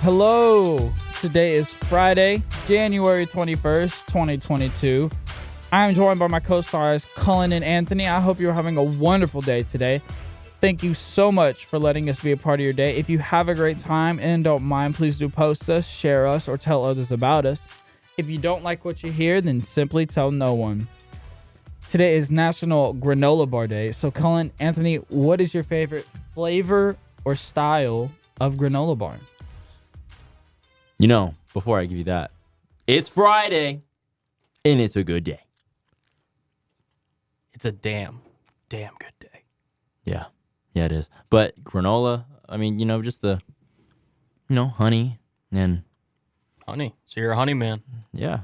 Hello. Today is Friday, January 21st, 2022. I am joined by my co-stars, Cullen and Anthony. I hope you're having a wonderful day today. Thank you so much for letting us be a part of your day. If you have a great time and don't mind, please do post us, share us, or tell others about us. If you don't like what you hear, then simply tell no one. Today is National Granola Bar Day. So, Cullen, Anthony, what is your favorite flavor or style of granola bar? You know, before I give you that, it's Friday, and it's a good day. It's a damn good day. Yeah, it is. But granola, I mean, just the, honey, and... Honey. So you're a honey man. Yeah,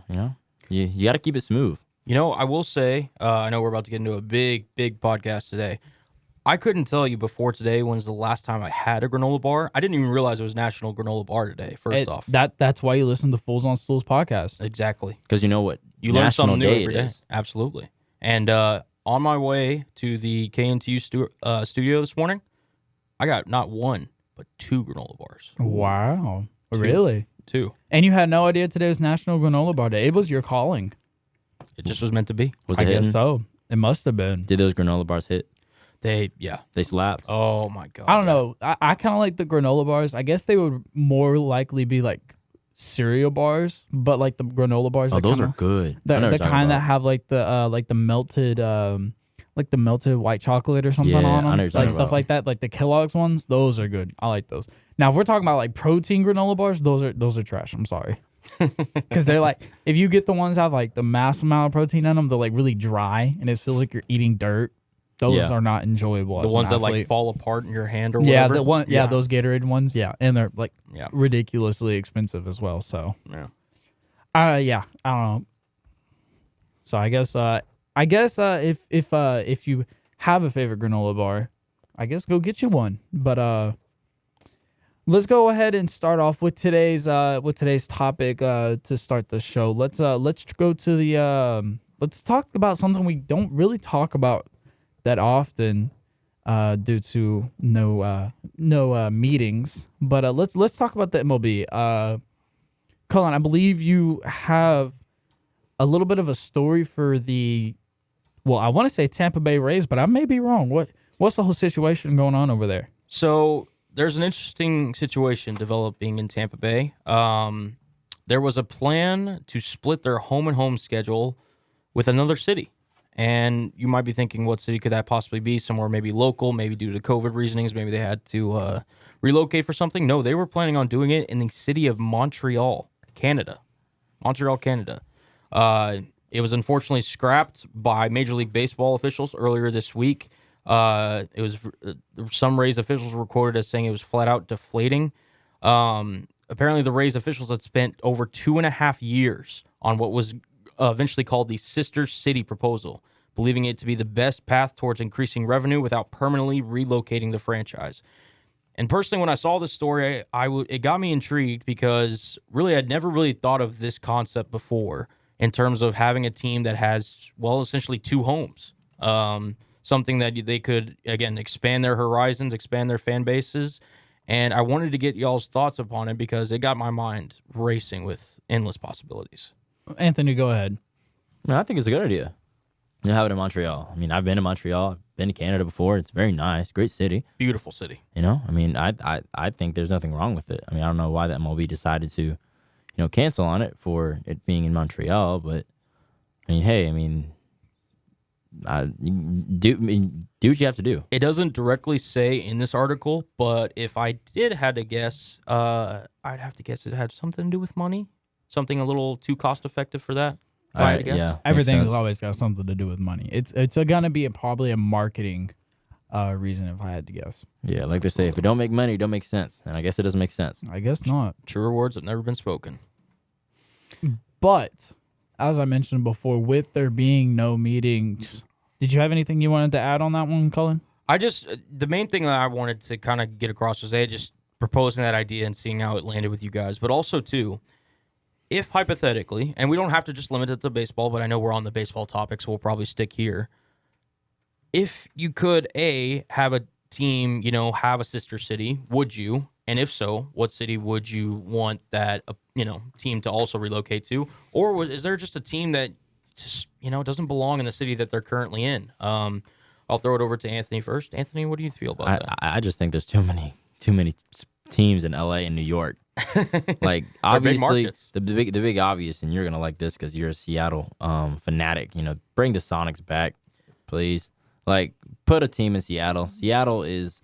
you got to keep it smooth. I will say, I know we're about to get into a big podcast today. I couldn't tell you before today when's the last time I had a granola bar. I didn't even realize it was National Granola Bar Day, first off. That's why you listen to Fools on Stools podcast. Exactly. Because you know what? You learn National something new Day every it day. is. Absolutely. And on my way to the KNTU studio this morning, I got not one, but 2 granola bars. Wow. 2. Really? 2. And you had no idea today was National Granola Bar Day. It was your calling. It just was meant to be. Was I it hitting? guess so. It must have been. Did those granola bars hit? They slapped. Oh, my God. I don't know. I kind of like the granola bars. I guess they would more likely be like cereal bars, but like the granola bars. Oh, those are good. The kind that have like the melted white chocolate or something on them, like stuff like that. Like the Kellogg's ones, those are good. I like those. Now, if we're talking about like protein granola bars, those are trash. I'm sorry, because they're like, if you get the ones that have like the mass amount of protein in them, they're like really dry and it feels like you're eating dirt. Those are not enjoyable. The ones that like fall apart in your hand or whatever. Those Gatorade ones, and they're like ridiculously expensive as well. So I don't know. So I guess if you have a favorite granola bar, I guess go get you one. But let's go ahead and start off with today's topic to start the show. Let's go to the let's talk about something we don't really talk about that often due to no meetings. But let's talk about the MLB. Cullen, I believe you have a little bit of a story for I want to say Tampa Bay Rays, but I may be wrong. What's the whole situation going on over there? So there's an interesting situation developing in Tampa Bay. There was a plan to split their home and home schedule with another city. And you might be thinking, what city could that possibly be? Somewhere maybe local, maybe due to COVID reasonings, maybe they had to relocate for something. No, they were planning on doing it in the city of Montreal, Canada. It was unfortunately scrapped by Major League Baseball officials earlier this week. Some Rays officials were quoted as saying it was flat out deflating. Apparently, the Rays officials had spent over 2.5 years on what was eventually called the Sister City proposal, believing it to be the best path towards increasing revenue without permanently relocating the franchise. And personally, when I saw this story, it got me intrigued because really I'd never really thought of this concept before in terms of having a team that has, essentially 2 homes. Something that they could, again, expand their horizons, expand their fan bases. And I wanted to get y'all's thoughts upon it because it got my mind racing with endless possibilities. Anthony, go ahead. I think it's a good idea. Have it in Montreal. I mean, I've been to Montreal. I've been to Canada before. It's very nice. Great city. Beautiful city. I think there's nothing wrong with it. I mean, I don't know why the MLB decided to, cancel on it for it being in Montreal. But, do what you have to do. It doesn't directly say in this article, but if I did had to guess, I'd have to guess it had something to do with money. Something a little too cost effective for that. I guess. Yeah, everything's always got something to do with money. It's gonna be probably a marketing reason if I had to guess. Yeah, like they say, if it don't make money, it don't make sense. And I guess it doesn't make sense. I guess not. Truer words have never been spoken. But as I mentioned before, with there being no meetings, did you have anything you wanted to add on that one, Cullen? The main thing that I wanted to kind of get across was just proposing that idea and seeing how it landed with you guys, but also too, if hypothetically, and we don't have to just limit it to baseball, but I know we're on the baseball topic, so we'll probably stick here. If you could, have a team, have a sister city, would you? And if so, what city would you want that team to also relocate to? Or is there just a team that just doesn't belong in the city that they're currently in? I'll throw it over to Anthony first. Anthony, what do you feel about that? I just think there's too many teams in LA and New York. Like, They're big obviously markets. the big obvious, and you're gonna like this because you're a Seattle fanatic. Bring the Sonics back, please. Like, put a team in Seattle. Seattle is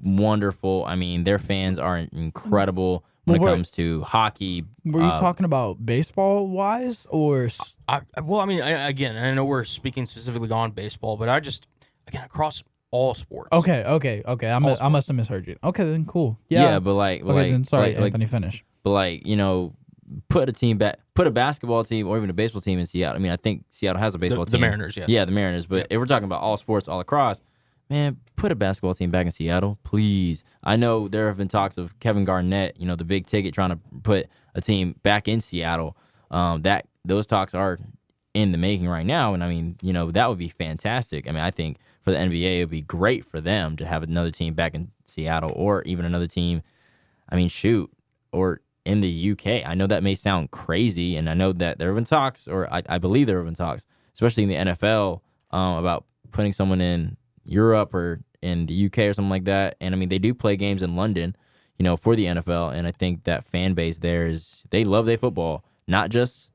wonderful. I mean, their fans are incredible when it comes to hockey. Were you talking about baseball wise or? I know we're speaking specifically on baseball, but across all sports. Okay. I must have misheard you. Okay, then cool. Yeah, but like, sorry, like, Anthony, finish. But like, put a team back, put a basketball team or even a baseball team in Seattle. I mean, I think Seattle has a baseball team. The Mariners, yes. Yeah, the Mariners. But if we're talking about all sports, all across, man, put a basketball team back in Seattle, please. I know there have been talks of Kevin Garnett, the big ticket, trying to put a team back in Seattle. Those talks are in the making right now, and I mean, that would be fantastic. I mean, I think for the NBA, it would be great for them to have another team back in Seattle, or even another team. I mean, or in the UK. I know that may sound crazy, and I know that there have been talks, or I believe there have been talks, especially in the NFL, about putting someone in Europe or in the UK or something like that. And I mean, they do play games in London, for the NFL, and I think that fan base there they love their football, not just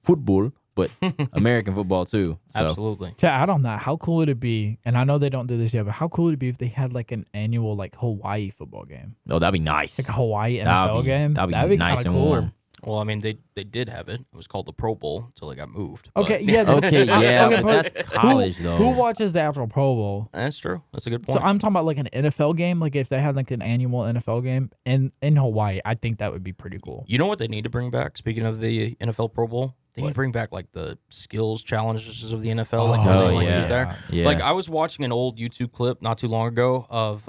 football, but American football too. So. Absolutely. To add on that, how cool would it be? And I know they don't do this yet, but how cool would it be if they had like an annual Hawaii football game? Oh, that'd be nice. Like a Hawaii NFL game. That'd be nice and cool. warm. Well, I mean, they did have it. It was called the Pro Bowl until it got moved. Okay, yeah. Okay, yeah, but that's college, though. Who watches the actual Pro Bowl? That's true. That's a good point. So I'm talking about like an NFL game. Like if they had like an annual NFL game in Hawaii, I think that would be pretty cool. You know what they need to bring back? Speaking of the NFL Pro Bowl, they need to bring back like the skills challenges of the NFL. There. Yeah. Like I was watching an old YouTube clip not too long ago of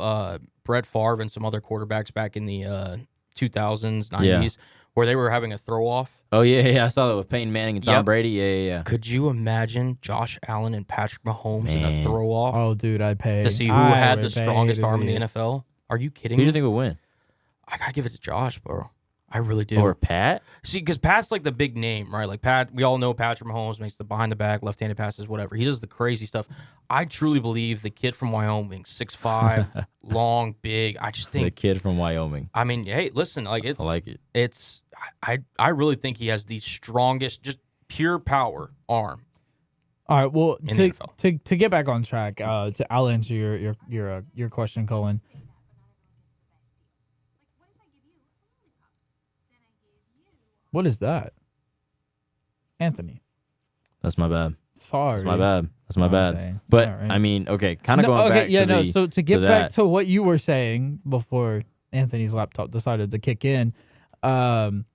Brett Favre and some other quarterbacks back in the 2000s, 90s, where they were having a throw off. Oh, yeah. I saw that with Peyton Manning and Tom Brady. Yeah. Could you imagine Josh Allen and Patrick Mahomes in a throw off? Oh, dude, I'd pay. To see who had the strongest arm in the NFL? Are you kidding me? Who do you think would win? I got to give it to Josh, bro. I really do. Or Pat? See, because Pat's like the big name, right? Like Pat, we all know Patrick Mahomes makes the behind the back, left-handed passes, whatever. He does the crazy stuff. I truly believe the kid from Wyoming, 6'5", long, big. I just think the kid from Wyoming. I mean, hey, listen, like I like it. I really think he has the strongest, just pure power arm. All right, well, in the NFL. to get back on track, I'll answer your question, Cullen. What is that? Anthony. That's my bad. Sorry. That's my bad. That's my bad. Okay. But, right. I mean, okay, kind of going back to So to get back to what you were saying before Anthony's laptop decided to kick in, I've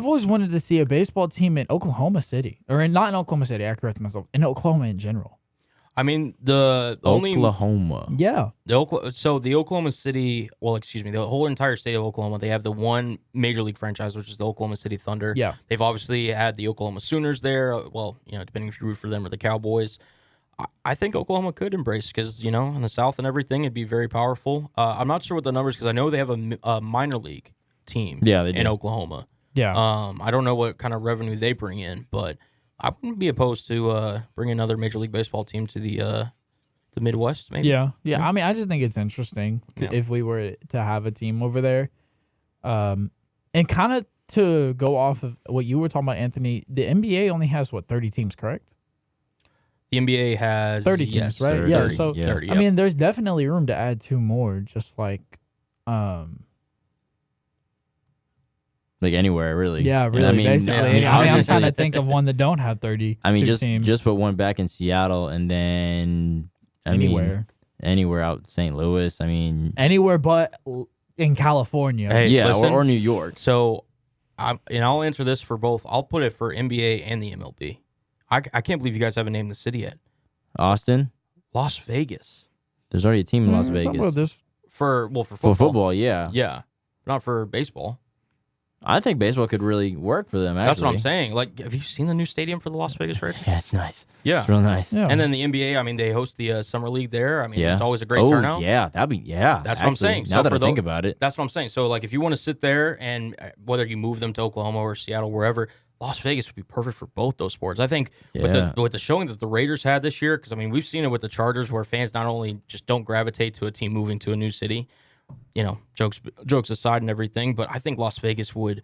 always wanted to see a baseball team in Oklahoma City. Not in Oklahoma City, I correct myself. In Oklahoma in general. I mean, the Oklahoma. Yeah. The Oklahoma City, the whole entire state of Oklahoma, they have the one major league franchise, which is the Oklahoma City Thunder. Yeah. They've obviously had the Oklahoma Sooners there. Well, depending if you root for them or the Cowboys. I think Oklahoma could embrace because, in the South and everything, it'd be very powerful. I'm not sure what the numbers, because I know they have a minor league team in Oklahoma. Yeah. I don't know what kind of revenue they bring in, but I wouldn't be opposed to bringing another Major League Baseball team to the Midwest, maybe. Yeah. I mean, I just think it's interesting if we were to have a team over there. And kind of to go off of what you were talking about, Anthony, the NBA only has, 30 teams, correct? The NBA has 30 teams, right? 30, yeah, so 30, I mean, there's definitely room to add 2 more, just like anywhere, really. Yeah, really. Basically, I'm trying to think of one that don't have 30. I mean, teams. just put one back in Seattle, and then anywhere out St. Louis. I mean, anywhere but in California. Hey, or New York. So, I'll answer this for both. I'll put it for NBA and the MLB. I can't believe you guys haven't named the city yet. Austin, Las Vegas. There's already a team in Las Vegas for For football. for football. Yeah. Yeah, not for baseball. I think baseball could really work for them, actually. That's what I'm saying. Like, have you seen the new stadium for the Las Vegas Raiders? Yeah, it's nice. Yeah. It's real nice. Yeah. And then the NBA, I mean, they host the Summer League there. I mean, Yeah. it's always a great turnout. Yeah, that'd be, That's actually, what I'm saying. Now So that for I think about it. That's what I'm saying. So, like, if you want to sit there and whether you move them to Oklahoma or Seattle, wherever, Las Vegas would be perfect for both those sports. I think with the showing that the Raiders had this year, because, I mean, we've seen it with the Chargers where fans not only just don't gravitate to a team moving to a new city, jokes aside and everything, but I think Las Vegas would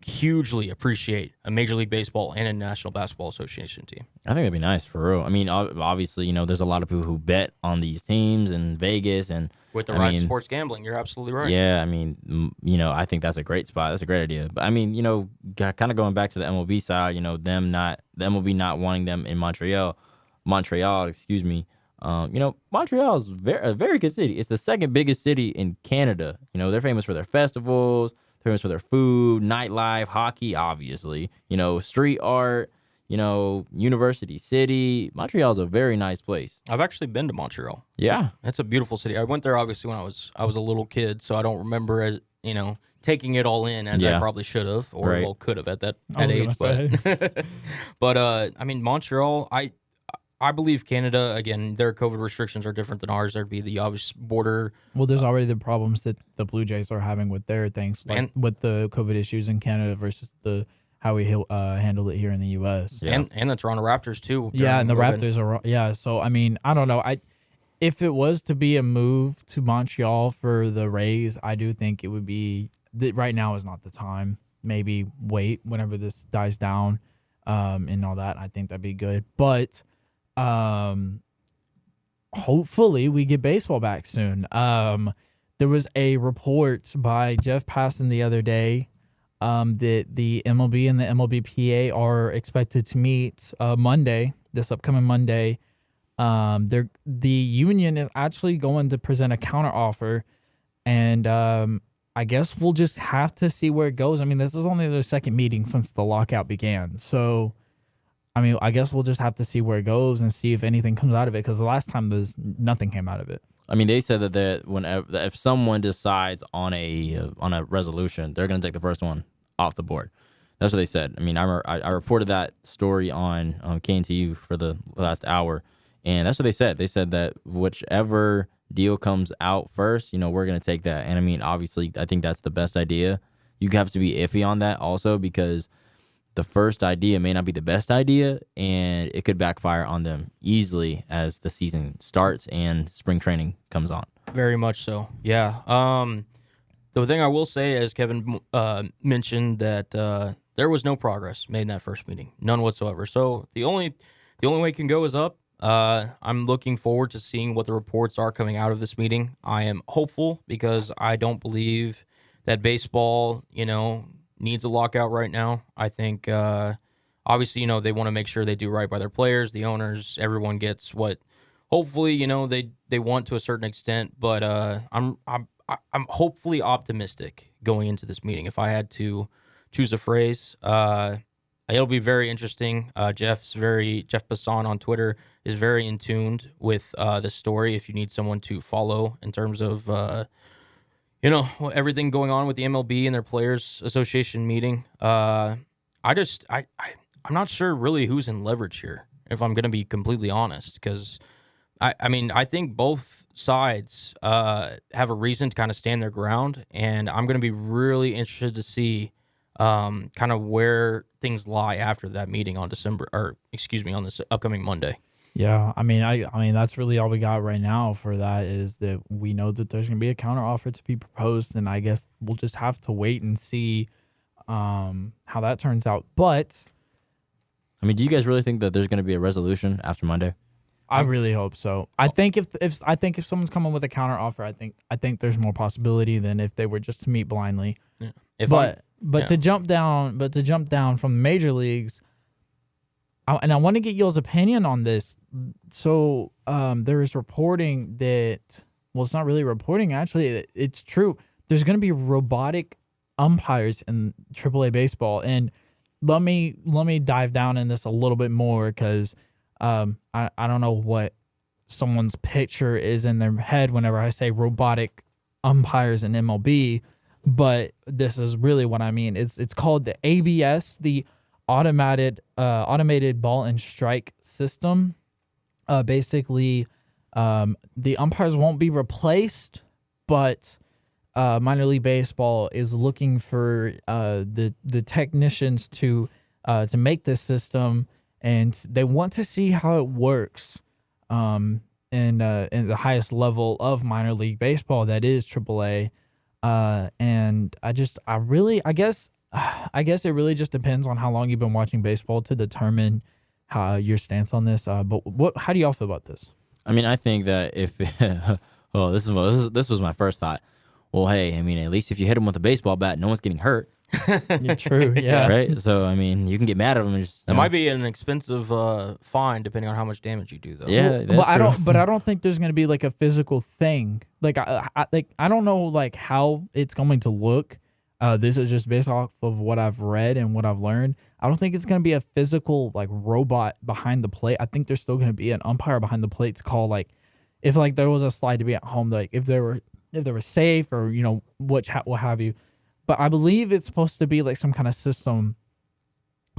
hugely appreciate a Major League Baseball and a National Basketball Association team. I think that'd be nice, for real. I mean, obviously, there's a lot of people who bet on these teams in Vegas. And With the rise of sports gambling, you're absolutely right. Yeah, I mean, I think that's a great spot. That's a great idea. But, I mean, kind of going back to the MLB side, the MLB not wanting them in Montreal, excuse me. Montreal is a very good city. It's the second biggest city in Canada. They're famous for their festivals, famous for their food, nightlife, hockey, obviously. Street art. University City. Montreal is a very nice place. I've actually been to Montreal. Yeah, it's a beautiful city. I went there obviously when I was a little kid, so I don't remember it, taking it all in as I probably should have or could have at that age. But I mean, Montreal, I believe Canada, again, their COVID restrictions are different than ours. There'd be the obvious border. Well, there's already the problems that the Blue Jays are having with their things, like with the COVID issues in Canada versus how we handle it here in the U.S. Yeah. And the Toronto Raptors, too. Yeah, and the Raptors are, yeah. So, I mean, I don't know. If it was to be a move to Montreal for the Rays, I do think it would be, right now is not the time. Maybe wait whenever this dies down and all that. I think that'd be good. But hopefully we get baseball back soon. There was a report by Jeff Passan the other day that the MLB and the MLBPA are expected to meet this upcoming Monday. The union is actually going to present a counteroffer, and I guess we'll just have to see where it goes. I mean, this is only their second meeting since the lockout began, so I mean, I guess we'll just have to see where it goes and see if anything comes out of it, because the last time nothing came out of it. I mean, they said that if someone decides on a resolution, they're going to take the first one off the board. That's what they said. I mean, I reported that story on KNTU for the last hour, and that's what they said. They said that whichever deal comes out first, we're going to take that. And I mean, obviously, I think that's the best idea. You have to be iffy on that also, because the first idea may not be the best idea, and it could backfire on them easily as the season starts and spring training comes on. Very much so. Yeah. The thing I will say, as Kevin mentioned, that there was no progress made in that first meeting, none whatsoever. So the only way it can go is up. I'm looking forward to seeing what the reports are coming out of this meeting. I am hopeful, because I don't believe that baseball, needs a lockout right now. I think, obviously, they want to make sure they do right by their players, the owners, everyone gets what, hopefully, they want to a certain extent. But I'm hopefully optimistic going into this meeting. If I had to choose a phrase, it'll be very interesting. Jeff Passan on Twitter is very in tune with the story. If you need someone to follow in terms of everything going on with the MLB and their Players Association meeting. I'm not sure really who's in leverage here, if I'm going to be completely honest, because I mean, I think both sides have a reason to kind of stand their ground, and I'm going to be really interested to see kind of where things lie after that meeting on on this upcoming Monday. Yeah, I mean that's really all we got right now for that, is that we know that there's going to be a counteroffer to be proposed, and I guess we'll just have to wait and see how that turns out. But I mean, do you guys really think that there's going to be a resolution after Monday? I really hope so. I think if someone's coming with a counteroffer, I think there's more possibility than if they were just to meet blindly. Yeah. To jump down from the major leagues. And I want to get y'all's opinion on this. So there is reporting that, well, it's not really reporting, actually. It's true. There's going to be robotic umpires in AAA baseball. And let me dive down in this a little bit more, because I don't know what someone's picture is in their head whenever I say robotic umpires in MLB. but this is really what I mean. It's called the ABS, the automated ball and strike system. Basically, the umpires won't be replaced, but minor league baseball is looking for the technicians to make this system, and they want to see how it works in the highest level of minor league baseball, that is AAA. And I guess it really just depends on how long you've been watching baseball to determine how your stance on this. But how do y'all feel about this? I mean, I think that if well, this was my first thought. Well, hey, I mean, at least if you hit him with a baseball bat, no one's getting hurt. Yeah, true. Yeah. Right. So I mean, you can get mad at them. And just, It might be an expensive fine depending on how much damage you do, though. Yeah, that's Well, true. I don't think there's gonna be like a physical thing. Like I don't know like how it's going to look. This is just based off of what I've read and what I've learned. I don't think it's gonna be a physical like robot behind the plate. I think there's still gonna be an umpire behind the plate to call, like, if like there was a slide to be at home, like if they were safe, or what have you. But I believe it's supposed to be like some kind of system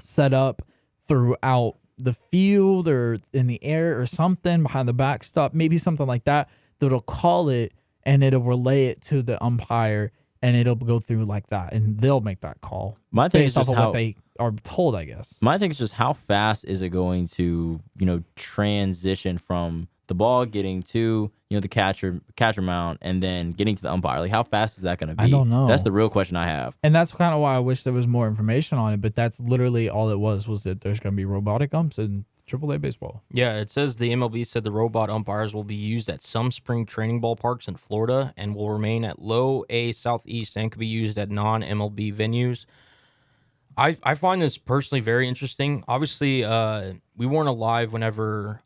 set up throughout the field or in the air or something behind the backstop, maybe something like that, that'll call it and it'll relay it to the umpire and it'll go through like that and they'll make that call My thing is based off just of how what they are told, I guess. my thing is just how fast is it going to transition from the ball getting to the catcher mount and then getting to the umpire? Like, how fast is that going to be? I don't know. That's the real question I have. And that's kind of why I wish there was more information on it, but that's literally all it was that there's going to be robotic umps in AAA baseball. Yeah, it says the MLB said the robot umpires will be used at some spring training ballparks in Florida and will remain at low A Southeast and could be used at non-MLB venues. I find this personally very interesting. Obviously, we weren't alive whenever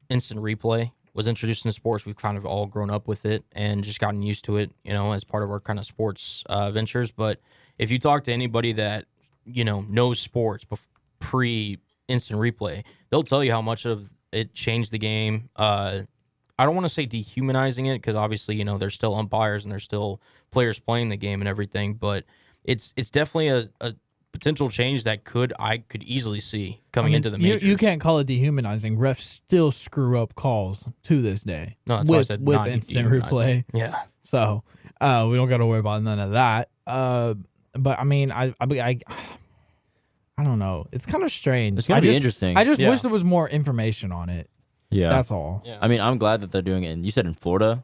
instant replay was introduced into sports. We've kind of all grown up with it and just gotten used to it, as part of our kind of sports ventures. But if you talk to anybody that, knows sports pre-instant replay, they'll tell you how much of it changed the game. I don't want to say dehumanizing it because obviously, there's still umpires and there's still players playing the game and everything. But it's definitely a potential change that I could easily see coming into the majors. You can't call it dehumanizing. Refs still screw up calls to this day. No, that's why I said with not instant dehumanizing. replay. Yeah. So we don't got to worry about none of that. But I mean, I don't know. It's kind of strange. It's gonna be interesting. I just Yeah. wish there was more information on it. Yeah. That's all. Yeah. I mean, I'm glad that they're doing it. And you said in Florida?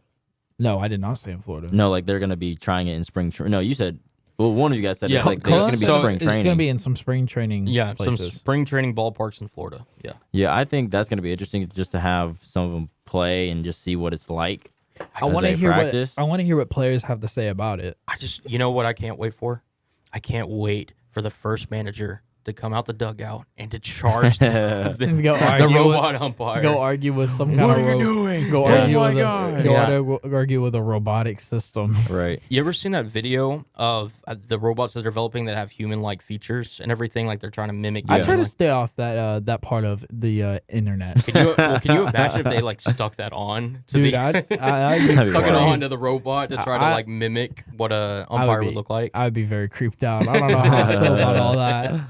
No, I did not stay in Florida. No, like they're gonna be trying it in spring. No, you said. Well, one of you guys said Yeah. it's like there's gonna be So spring It's training. going to be in some spring training Yeah, places. some spring training ballparks in Florida. Yeah. Yeah, I think that's gonna be interesting just to have some of them play and just see what it's like. I want to they hear practice. I want to hear what players have to say about it. I just, what I can't wait for? I can't wait for the first manager to come out the dugout and to charge the Go the argue robot with, umpire. Go argue with some kind What of are you doing? Go Oh argue my with God. go Yeah. argue with a robotic system. Right. You ever seen that video of the robots that they're developing that have human-like features and everything? Like they're trying to mimic. I try to human-like- stay off that part of the internet. Can you imagine if they stuck that on to Dude, the I'd be That'd be stuck it wild. on to the robot to try to mimic what a umpire would look like? I'd be very creeped out. I don't know how I feel about all that.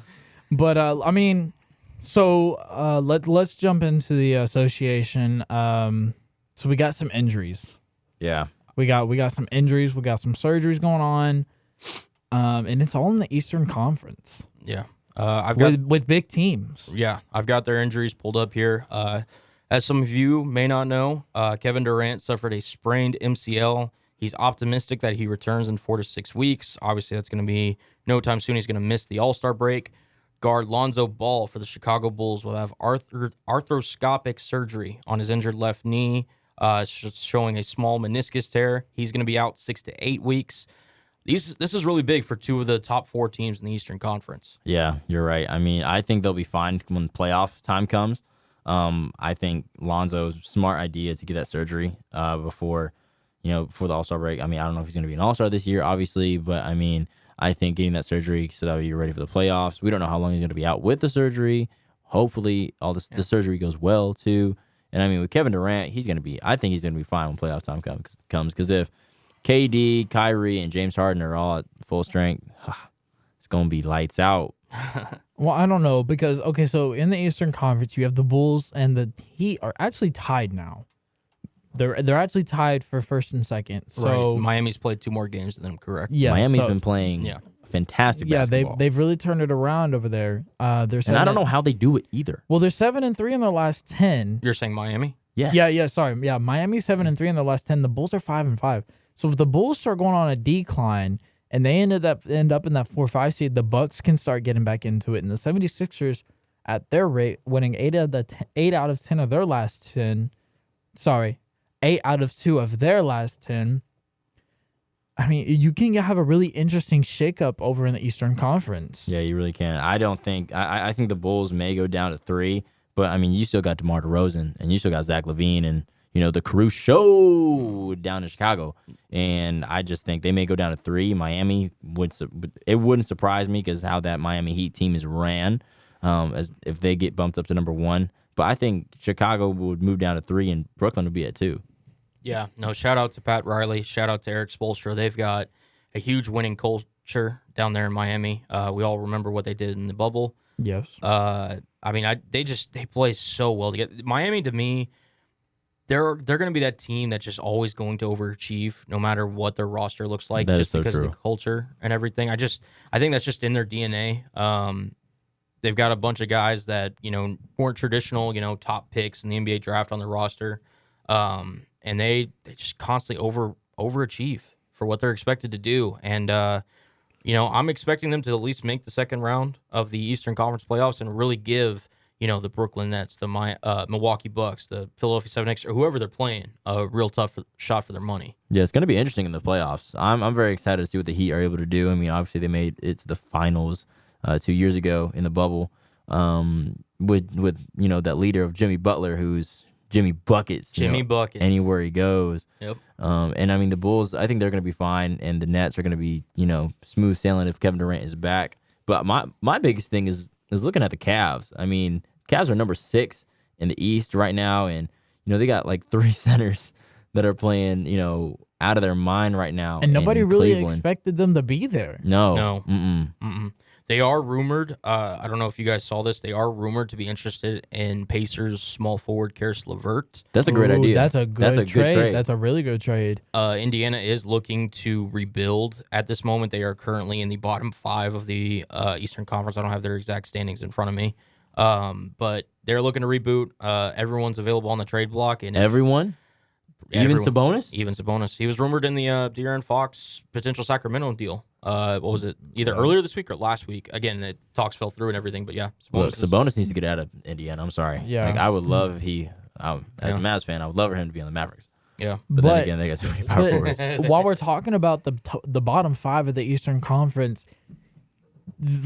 But I mean, so let's jump into the association. So we got some injuries. Yeah. We got some injuries. We got some surgeries going on. And it's all in the Eastern Conference Yeah, I've got with big teams. I've got their injuries pulled up here. As some of you may not know, Kevin Durant suffered a sprained MCL. He's optimistic that he returns in 4 to 6 weeks. Obviously, that's going to be no time soon. He's going to miss the All-Star break. Guard Lonzo Ball for the Chicago Bulls will have arthroscopic surgery on his injured left knee, showing a small meniscus tear. He's going to be out 6 to 8 weeks. This is really big for two of the top 4 teams in the Eastern Conference. Yeah, you're right. I mean, I think they'll be fine when playoff time comes. I think Lonzo's smart idea to get that surgery before the All-Star break. I mean, I don't know if he's going to be an All-Star this year, obviously, but I mean, I think getting that surgery so that you're ready for the playoffs. We don't know how long he's going to be out with the surgery. Hopefully, the surgery goes well too. And I mean, with Kevin Durant, I think he's going to be fine when playoff time comes. Because if KD, Kyrie, and James Harden are all at full strength, it's going to be lights out. Well, I don't know because, okay, so in the Eastern Conference, you have the Bulls and the Heat are actually tied now. They're actually tied for first and second. So right. Miami's played 2 more games than them, correct? yeah, Miami's so, been playing fantastic yeah, basketball. they've really turned it around over there. They're and I don't know how they do it either. Well, they're 7-3 in their last 10. You're saying Miami? Yes. Yeah. Sorry, yeah. Miami's 7-3 in their last 10. The Bulls are 5-5. So if the Bulls start going on a decline and they end up in that 4-5 seed, the Bucks can start getting back into it. And the 76ers, at their rate, winning 8 out of 10 of their last 10. Sorry, 8 out of 2 of their last 10. I mean, you can have a really interesting shakeup over in the Eastern Conference. Yeah, you really can. I don't think I think the Bulls may go down to 3, but I mean, you still got DeMar DeRozan and you still got Zach LaVine and the Caruso down in Chicago, and I just think they may go down to 3. Miami wouldn't surprise me because how that Miami Heat team is ran, as if they get bumped up to number 1. But I think Chicago would move down to 3 and Brooklyn would be at 2. Yeah, no, shout out to Pat Riley. Shout out to Eric Spoelstra. They've got a huge winning culture down there in Miami. We all remember what they did in the bubble. Yes. I mean, they play so well together. Miami, to me, they're going to be that team that's just always going to overachieve no matter what their roster looks like. That just is so because true. of the culture and everything. I think that's just in their DNA. They've got a bunch of guys that, weren't traditional, top picks in the NBA draft on their roster. And they just constantly overachieve for what they're expected to do. And, I'm expecting them to at least make the second round of the Eastern Conference playoffs and really give, the Brooklyn Nets, the Milwaukee Bucks, the Philadelphia 76ers, or whoever they're playing, a real tough shot for their money. Yeah, it's going to be interesting in the playoffs. I'm very excited to see what the Heat are able to do. I mean, obviously they made it to the finals 2 years ago in the bubble with that leader of Jimmy Butler, who's Jimmy Buckets. Buckets. Anywhere he goes. Yep. And I mean, the Bulls, I think they're going to be fine, and the Nets are going to be, smooth sailing if Kevin Durant is back. But my biggest thing is looking at the Cavs. I mean, Cavs are number 6 in the East right now, and, they got like 3 centers that are playing, out of their mind right now. And nobody really Cleveland. Expected them to be there. No. Mm-mm. They are rumored. I don't know if you guys saw this. They are rumored to be interested in Pacers small forward Karis LeVert. That's a great idea. That's a good trade. That's a really good trade. Indiana is looking to rebuild at this moment. They are currently in the bottom 5 of the Eastern Conference. I don't have their exact standings in front of me. But they're looking to reboot. Everyone's available on the trade block. And Everyone? Even Sabonis? Even Sabonis. He was rumored in the De'Aaron Fox potential Sacramento deal. What was it? Either earlier this week or last week. Again, the talks fell through and everything, but yeah. Sabonis needs to get out of Indiana. I'm sorry. Yeah. I would love if he, as a Mavs fan, I would love for him to be on the Mavericks. Yeah. But then again, they got so many power forwards. While we're talking about the bottom 5 of the Eastern Conference,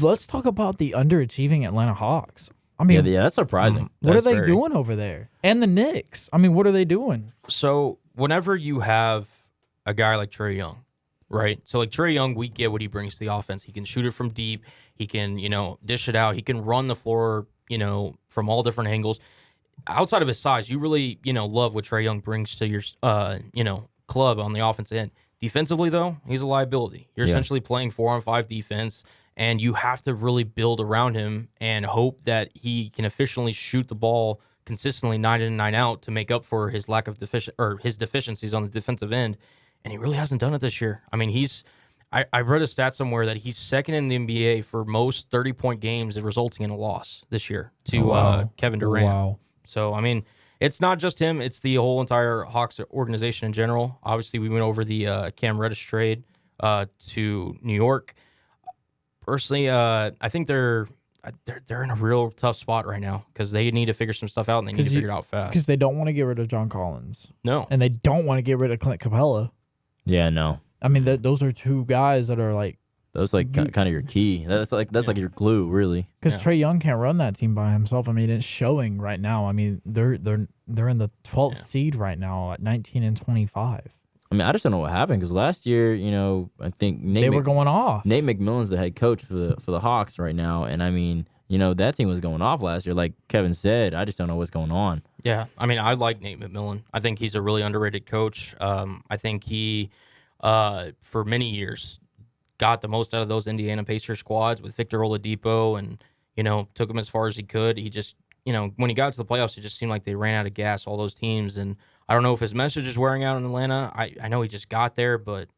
let's talk about the underachieving Atlanta Hawks. I mean, yeah, that's surprising. What are they doing over there? And the Knicks. I mean, what are they doing? So whenever you have a guy like Trae Young, right? So like Trae Young, we get what he brings to the offense. He can shoot it from deep. He can, dish it out. He can run the floor, from all different angles. Outside of his size, you really, love what Trae Young brings to your, club on the offensive end. Defensively, though, he's a liability. You're essentially playing 4-on-5 defense, and you have to really build around him and hope that he can efficiently shoot the ball consistently 9 in and 9 out to make up for his lack of his deficiencies on the defensive end. And he really hasn't done it this year. I mean, I read a stat somewhere that he's second in the NBA for most 30-point games resulting in a loss this year to Kevin Durant. Wow. So, I mean, it's not just him. It's the whole entire Hawks organization in general. Obviously, we went over the Cam Reddish trade to New York. Personally, I think they're in a real tough spot right now because they need to figure some stuff out and they need to figure it out fast. Because they don't want to get rid of John Collins. No. And they don't want to get rid of Clint Capella. Yeah, no. I mean, those are 2 guys that are like... That's like kind of your key. That's like your glue, really. Because Trae Young can't run that team by himself. I mean, it's showing right now. I mean, they're in the 12th seed right now at 19 and 25. I mean, I just don't know what happened because last year, I think they were going off. Nate McMillan's the head coach for the Hawks right now, and I mean, that team was going off last year. Like Kevin said, I just don't know what's going on. Yeah, I mean, I like Nate McMillan. I think he's a really underrated coach. I think he for many years. Got the most out of those Indiana Pacers squads with Victor Oladipo and, took him as far as he could. He just, when he got to the playoffs, it just seemed like they ran out of gas, all those teams. And I don't know if his message is wearing out in Atlanta. I know he just got there, but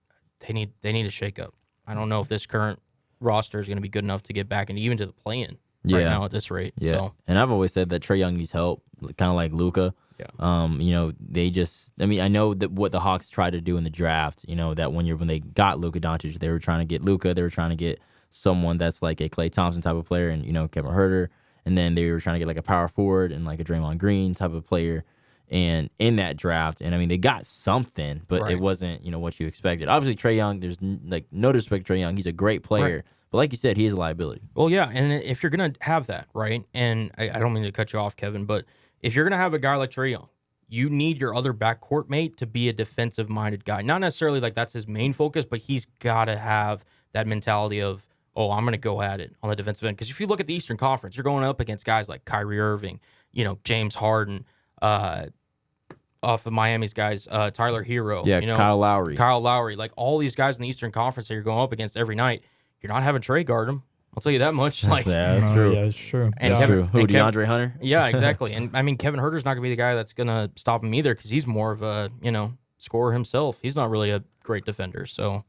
they need a shakeup. I don't know if this current roster is going to be good enough to get back and even to the play-in right now at this rate. Yeah. So. And I've always said that Trae Young needs help, kind of like Luka. Yeah. They just, I know that what the Hawks tried to do in the draft, that when they got Luka Doncic, they were trying to get Luka, they were trying to get someone that's like a Klay Thompson type of player and, Kevin Huerter, and then they were trying to get like a power forward and like a Draymond Green type of player. And in that draft, and they got something, but it wasn't, what you expected. Obviously, Trae Young, there's no disrespect to Trae Young. He's a great player. Right. But like you said, he is a liability. Well, yeah, and if you're going to have that, right, and I don't mean to cut you off, Kevin, but if you're going to have a guy like Trae Young, you need your other backcourt mate to be a defensive-minded guy. Not necessarily like that's his main focus, but he's got to have that mentality of, I'm going to go at it on the defensive end. Because if you look at the Eastern Conference, you're going up against guys like Kyrie Irving, James Harden, off of Miami's guys, Tyler Hero. Kyle Lowry. Like all these guys in the Eastern Conference that you're going up against every night, you're not having Trae guard them. I'll tell you that much. That's true. Yeah, it's true. And that's true. Who, DeAndre Hunter? Yeah, exactly. And Kevin Huerter's not going to be the guy that's going to stop him either because he's more of a, scorer himself. He's not really a great defender. So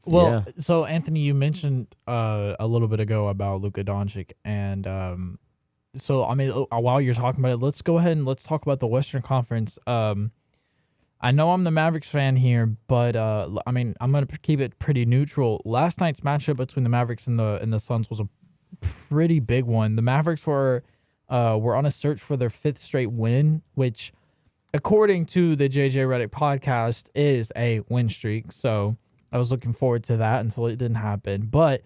So Anthony, you mentioned a little bit ago about Luka Doncic, and while you're talking about it, let's go ahead and let's talk about the Western Conference. I know I'm the Mavericks fan here, but I'm going to keep it pretty neutral. Last night's matchup between the Mavericks and the Suns was a pretty big one. The Mavericks were on a search for their 5th straight win, which, according to the JJ Redick podcast, is a win streak. So I was looking forward to that until it didn't happen. But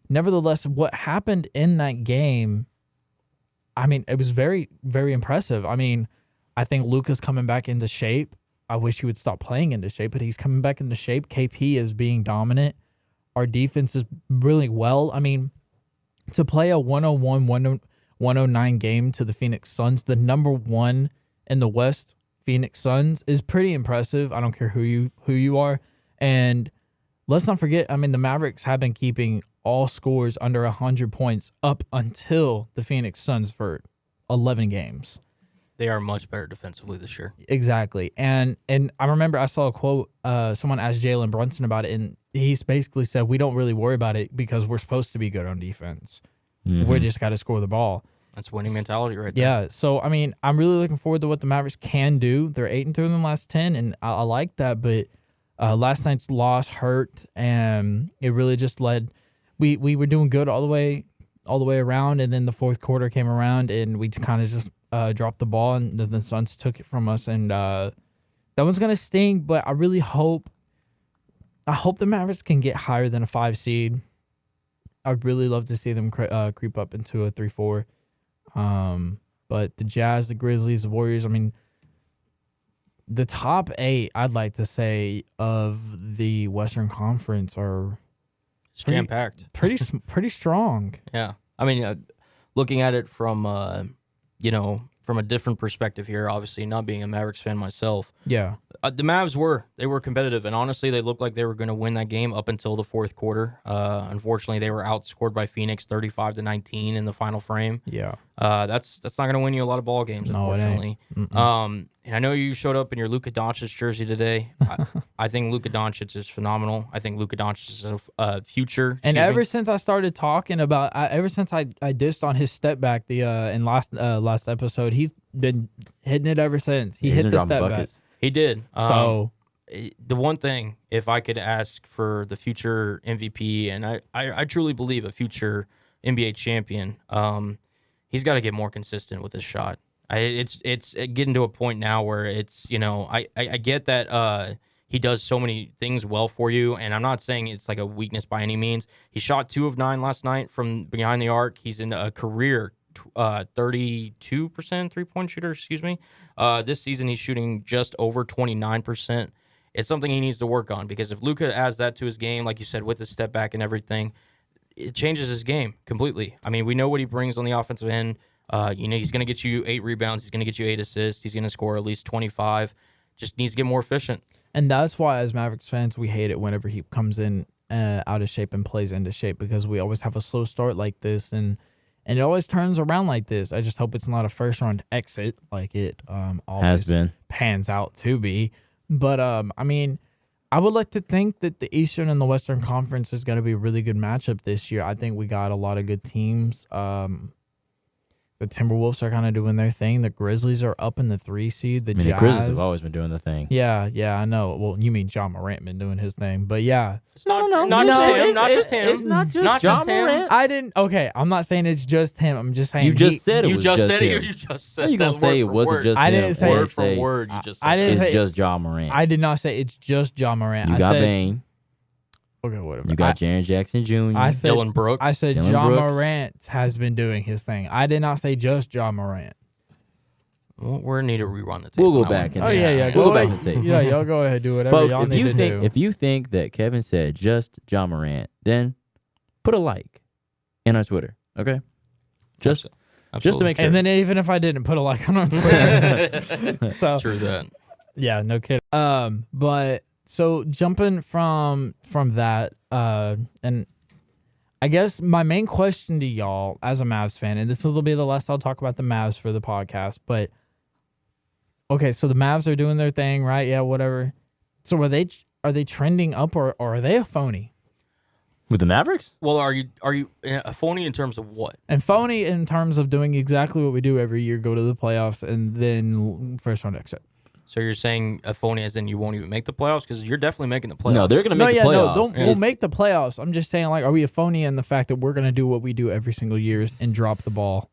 nevertheless, what happened in that game, it was very, very impressive. I think Luka's coming back into shape. I wish he would stop playing into shape, but he's coming back into shape. KP is being dominant. Our defense is really well. To play a 109 game to the Phoenix Suns, the number 1 in the West, Phoenix Suns, is pretty impressive. I don't care who you are. And let's not forget, the Mavericks have been keeping all scores under 100 points up until the Phoenix Suns for 11 games. They are much better defensively this year. Exactly. And I remember I saw a quote, someone asked Jalen Brunson about it, and he basically said, we don't really worry about it because we're supposed to be good on defense. Mm-hmm. We just got to score the ball. That's winning mentality right there. Yeah. So, I'm really looking forward to what the Mavericks can do. They're 8-3 in the last 10, and I like that. But last night's loss hurt, and it really just led. We were doing good all the way around, and then the fourth quarter came around, and we kind of just dropped the ball, and the Suns took it from us, and that one's gonna sting. But I really hope the Mavericks can get higher than a 5 seed. I'd really love to see them creep up into a 3-4. But the Jazz, the Grizzlies, the Warriors, the top 8, I'd like to say, of the Western Conference are jam-packed, pretty strong. Yeah, looking at it from from a different perspective here, obviously not being a Mavericks fan myself. Yeah. The Mavs were competitive, and honestly, they looked like they were going to win that game up until the fourth quarter. Unfortunately, they were outscored by Phoenix 35-19 in the final frame. Yeah. That's not going to win you a lot of ball games, unfortunately. And I know you showed up in your Luka Doncic jersey today. I think Luka Doncic is phenomenal. I think Luka Doncic is a future. And since I started talking about, ever since I dissed on his step back in last episode, he's been hitting it ever since. He hit the step back. He did. So the one thing, if I could ask for the future MVP, and I truly believe a future NBA champion, he's got to get more consistent with his shot. It's getting to a point now where it's, I get that he does so many things well for you, and I'm not saying it's like a weakness by any means. He shot 2 of 9 last night from behind the arc. He's in a career 32% 3-point shooter, this season he's shooting just over 29%. It's something he needs to work on, because if Luka adds that to his game, like you said, with his step back and everything, it changes his game completely. We know what he brings on the offensive end. He's going to get you 8 rebounds. He's going to get you 8 assists. He's going to score at least 25. Just needs to get more efficient. And that's why, as Mavericks fans, we hate it whenever he comes in out of shape and plays into shape, because we always have a slow start like this, and it always turns around like this. I just hope it's not a first round exit like it always Has been. pans out to be. But I mean, I would like to think that the Eastern and the Western Conference is going to be a really good matchup this year. I think we got a lot of good teams. The Timberwolves are kind of doing their thing. The Grizzlies are up in the 3 seed. The I mean, Jazz, the Grizzlies have always been doing the thing. yeah, I know. Well, you mean John Morant been doing his thing, but yeah. Not no, just it's- him. Not just him. it's not just Not Ja just him. Morant. I didn't. Okay, I'm not saying it's just him. I'm just saying You just said it You was just said him. it. You just said You gonna that say it word for wasn't word. just I him? didn't say- word or for say word. You just said I that. didn't It's say- just Ja Morant. I did not say it's just John Morant. You I got said, Bane. Okay, whatever. You got Jaren Jackson Jr. I said Dylan Brooks. I said Dylan John Brooks. Morant has been doing his thing. I did not say just John Morant. Well, we need to rerun the tape. We'll go on that back one. and- Oh yeah, Yeah, yeah. we'll Go go back ahead. to the tape. Yeah, y'all go ahead, do whatever Folks, y'all if need you to think do. if you think that Kevin said just Ja Morant, then put a like in our Twitter, okay? Just to Absolutely. make sure. And then even if I didn't put a like on our Twitter, so True that. yeah, no kidding. But so jumping from that, and I guess my main question to y'all as a Mavs fan, and this will be the last I'll talk about the Mavs for the podcast, but okay, so the Mavs are doing their thing, right? Yeah, whatever. So are they trending up, or are they a phony? With the Mavericks? Well, are you a phony in terms of what? And phony in terms of doing exactly what we do every year, go to the playoffs and then first round exit. So you're saying a phony as in you won't even make the playoffs? Because you're definitely making the playoffs. No, they're gonna make the playoffs. We'll make the playoffs. I'm just saying, like, are we a phony in the fact that we're gonna do what we do every single year and drop the ball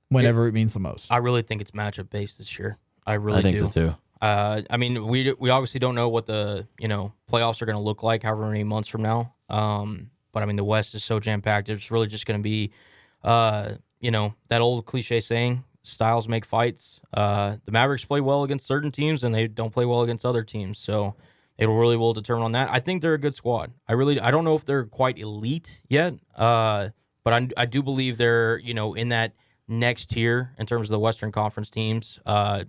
whenever it means the most? I really think it's matchup based this year. I really I think do. so too. I mean, we obviously don't know what the playoffs are going to look like, however many months from now. But I mean, the West is so jam packed. It's really just going to be, that old cliche saying, styles make fights. The Mavericks play well against certain teams, and they don't play well against other teams. So it really will determine on that. I think they're a good squad. I don't know if they're quite elite yet, but I do believe they're in that next tier in terms of the Western Conference teams.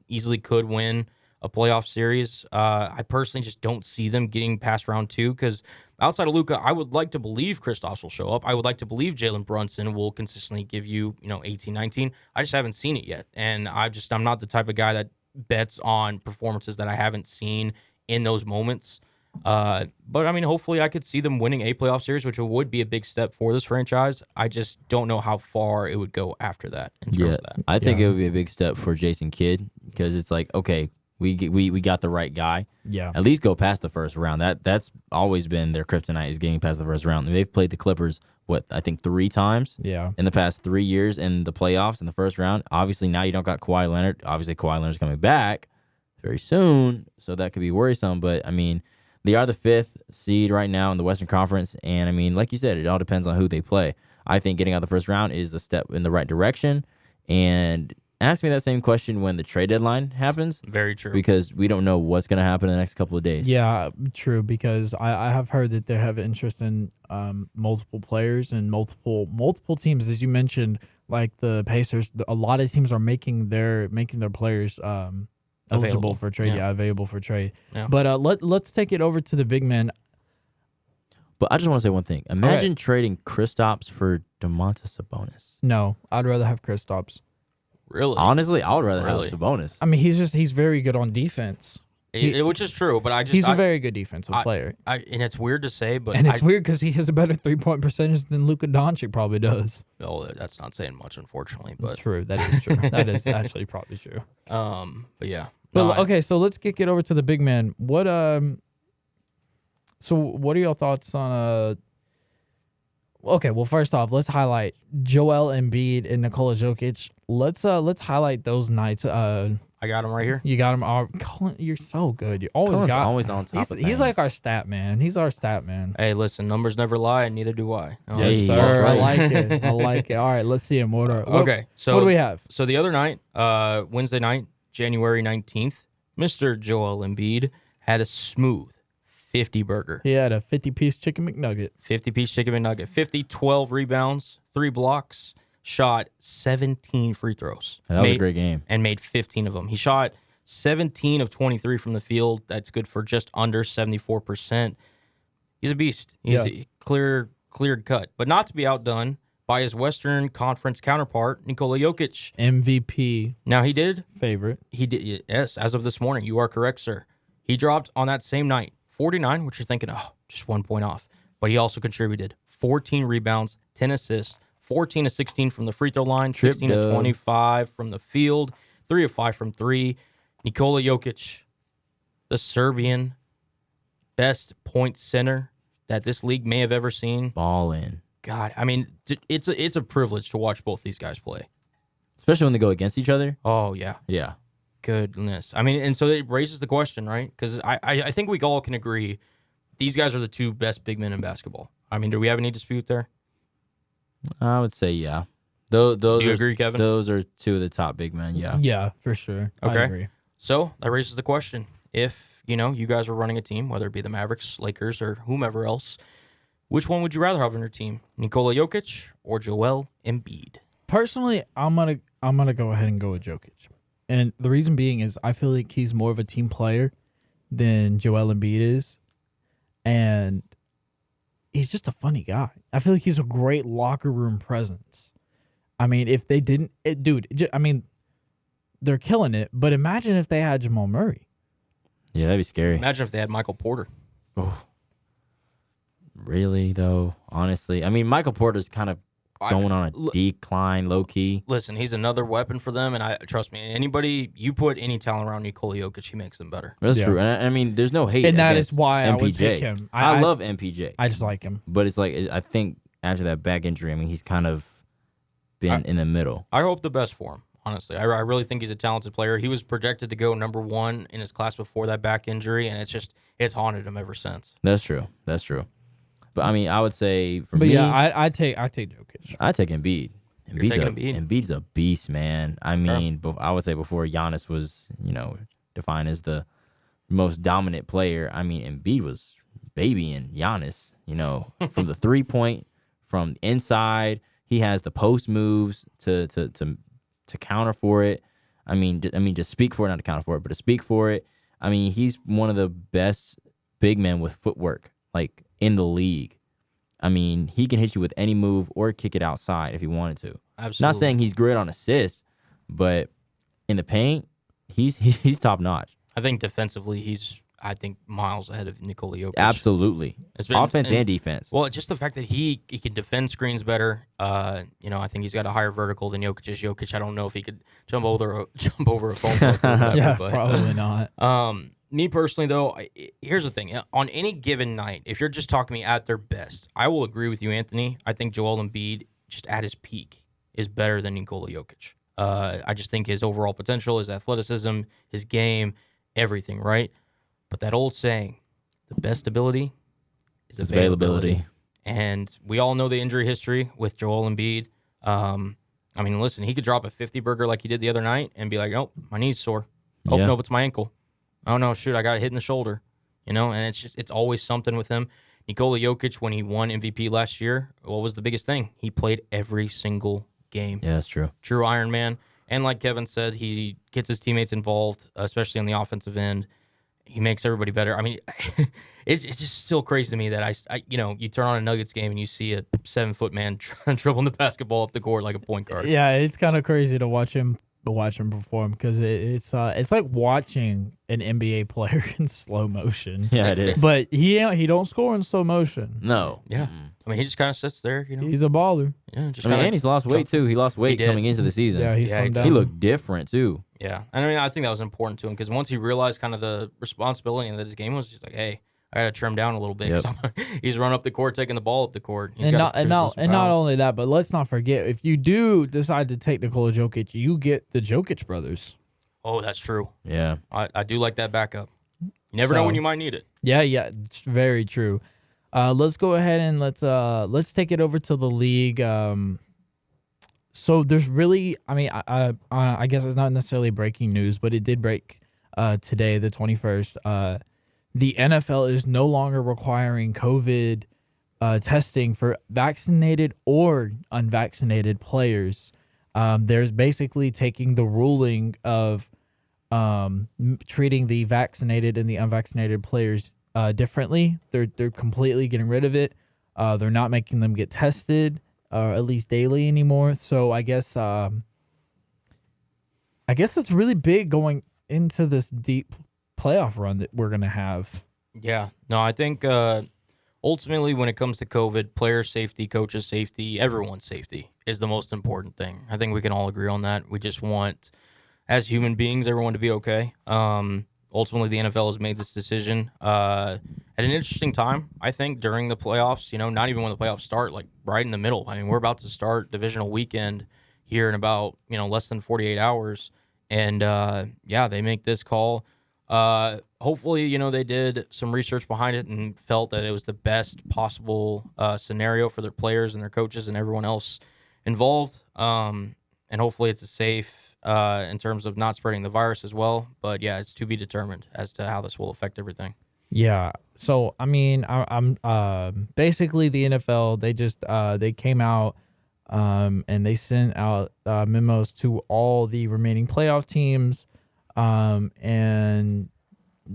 Easily could win a playoff series. I personally just don't see them getting past round 2 because outside of Luka, I would like to believe Kristaps will show up. I would like to believe Jalen Brunson will consistently give you 18, 19. I just haven't seen it yet, and I'm not the type of guy that bets on performances that I haven't seen in those moments. But I mean, hopefully I could see them winning a playoff series, which would be a big step for this franchise. I just don't know how far it would go after that. In terms of that. I think it would be a big step for Jason Kidd because it's like, okay, we got the right guy. Yeah. At least go past the first round. That's always been their kryptonite is getting past the first round. They've played the Clippers, I think 3 times Yeah. in the past 3 years in the playoffs in the first round. Obviously, now you don't got Kawhi Leonard. Obviously, Kawhi Leonard's coming back very soon, so that could be worrisome. But, I mean, they are the 5th seed right now in the Western Conference, and, I mean, like you said, it all depends on who they play. I think getting out the first round is a step in the right direction, and ask me that same question when the trade deadline happens. Very true. Because we don't know what's going to happen in the next couple of days. Yeah, true. Because I have heard that they have interest in multiple players and multiple teams, as you mentioned, like the Pacers. A lot of teams are making their players eligible Available. for trade. Yeah. Yeah, available for trade. Yeah. But let's take it over to the big men. But I just want to say one thing. Imagine trading Kristaps for Domantas Sabonis. No, I'd rather have Kristaps. Really? Honestly, I would rather Really? have Sabonis. I mean, he's very good on defense. Which is true, but He's a very good defensive player. and it's weird to say, but And it's weird because he has a better 3-point percentage than Luka Doncic probably does. Oh, that's not saying much, unfortunately. But True, that is true. That is actually probably true. but yeah. But No, okay, so let's get over to the big man. So what are your thoughts on Okay, well first off, let's highlight Joel Embiid and Nikola Jokic. Let's highlight those nights. I got him right here. You got him. Cullen, you're so good. You always Cullen's got. always on top of He's things. like our stat man. He's our stat man. Hey, listen, numbers never lie, and neither do I. Yes, Hey, sir. that's I right. like it. I like it. All right, let's see him. Okay, so what do we have? So the other night, Wednesday night, January 19th, Mr. Joel Embiid had a smooth 50 burger. He had a 50-piece chicken McNugget. 50-piece chicken McNugget. 50, 12 rebounds, 3 blocks, shot 17 free throws. That was a great game. And made 15 of them. He shot 17 of 23 from the field. That's good for just under 74%. He's a beast. He's a cleared cut, but not to be outdone by his Western Conference counterpart, Nikola Jokic. MVP Now he did. favorite. He did. Yes, as of this morning, you are correct, sir. He dropped on that same night 49, which you're thinking, oh, just 1 point off. But he also contributed 14 rebounds, 10 assists, 14 of 16 from the free throw line, 16 of 25 from the field, 3 of 5 from 3. Nikola Jokic, the Serbian best point center that this league may have ever seen. Ballin'. God, I mean, it's a privilege to watch both these guys play. Especially when they go against each other. Oh, yeah. Yeah. Goodness. I mean, and so it raises the question, right? Because I think we all can agree these guys are the two best big men in basketball. I mean, do we have any dispute there? I would say yeah. Do you agree, Kevin? Those are two of the top big men, yeah. Yeah, for sure. Okay. I agree. So that raises the question. If, you guys were running a team, whether it be the Mavericks, Lakers, or whomever else, which one would you rather have on your team? Nikola Jokic or Joel Embiid? Personally, I'm gonna go ahead and go with Jokic. And the reason being is I feel like he's more of a team player than Joel Embiid is. And he's just a funny guy. I feel like he's a great locker room presence. I mean, if they didn't... they're killing it. But imagine if they had Jamal Murray. Yeah, that'd be scary. Imagine if they had Michael Porter. Oh. Really, though? Honestly. I mean, Michael Porter's kind of going on a decline, low-key. Listen, he's another weapon for them, and trust me, you put any talent around Nikola Jokic, he makes them better. That's true. And I mean, there's no hate And that against is why MPJ. I would pick him. I love MPJ. I just like him. But it's like, I think after that back injury, I mean, he's kind of been in the middle. I hope the best for him, honestly. I really think he's a talented player. He was projected to go number 1 in his class before that back injury, and it's haunted him ever since. That's true. But I mean, I would say for But me, yeah, I take Jokic. I take Embiid. You're taking Embiid? Embiid's a beast, man. I mean, I would say before Giannis was, defined as the most dominant player, I mean, Embiid was babying Giannis, from the 3-point, from inside. He has the post moves to counter for it. I mean, to speak for it, not to counter for it, but to speak for it. I mean, he's one of the best big men with footwork, like, in the league. I mean, he can hit you with any move or kick it outside if he wanted to. Absolutely. Not saying he's great on assists, but in the paint, he's top notch. I think defensively, he's miles ahead of Nikola Jokic. Absolutely. Offense and defense. Well, just the fact that he can defend screens better. I think he's got a higher vertical than Jokic is. Jokic, I don't know if he could jump over a phone book or whatever. Yeah, but, probably not. Me personally, though, here's the thing. On any given night, if you're just talking me at their best, I will agree with you, Anthony. I think Joel Embiid, just at his peak, is better than Nikola Jokic. I just think his overall potential, his athleticism, his game, everything, right? But that old saying, the best ability is availability. And we all know the injury history with Joel Embiid. I mean, listen, he could drop a 50 burger like he did the other night and be like, oh, my knee's sore. Oh, Yeah. no, it's my ankle. Oh, no, shoot, I got hit in the shoulder. And it's always something with him. Nikola Jokic, when he won MVP last year, what was the biggest thing? He played every single game. Yeah, that's true. True Iron Man. And like Kevin said, he gets his teammates involved, especially on the offensive end. He makes everybody better. I mean, it's just still crazy to me that you turn on a Nuggets game and you see a 7-foot man dribbling the basketball up the court like a point guard. Yeah, it's kind of crazy to watch him perform because it's like watching an NBA player in slow motion. Yeah, it is. But he don't score in slow motion. No. Yeah. I mean, he just kind of sits there, He's a baller. Yeah, just and he's lost weight, too. He lost weight did. coming into the season. Yeah, he slimmed down. He looked different, too. Yeah. And I mean, I think that was important to him because once he realized kind of the responsibility that his game was, just like, hey, I got to trim down a little bit. Yep. 'Cause he's running up the court, taking the ball up the court. And not only that, but let's not forget, if you do decide to take Nikola Jokic, you get the Jokic brothers. Oh, that's true. Yeah. I do like that backup. You never know when you might need it. Yeah, it's very true. Let's go ahead and let's take it over to the league. So there's really, I mean, I guess it's not necessarily breaking news, but it did break today, the 21st. The NFL is no longer requiring COVID testing for vaccinated or unvaccinated players. There's basically taking the ruling of treating the vaccinated and the unvaccinated players differently. They're completely getting rid of it. They're not making them get tested, at least daily anymore. So I guess it's really big going into this deep playoff run that we're gonna have. Yeah. No, I think ultimately when it comes to COVID, player safety, coaches safety, everyone's safety is the most important thing. I think we can all agree on that. We just want, as human beings, everyone to be okay. Ultimately, the NFL has made this decision at an interesting time, I think, during the playoffs. Not even when the playoffs start, like right in the middle. I mean, we're about to start divisional weekend here in about, less than 48 hours. And, they make this call. Hopefully, they did some research behind it and felt that it was the best possible scenario for their players and their coaches and everyone else involved. And hopefully it's a safe in terms of not spreading the virus as well. But yeah, it's to be determined as to how this will affect everything. Yeah. So I mean, I'm basically the NFL. They just they came out and they sent out memos to all the remaining playoff teams, and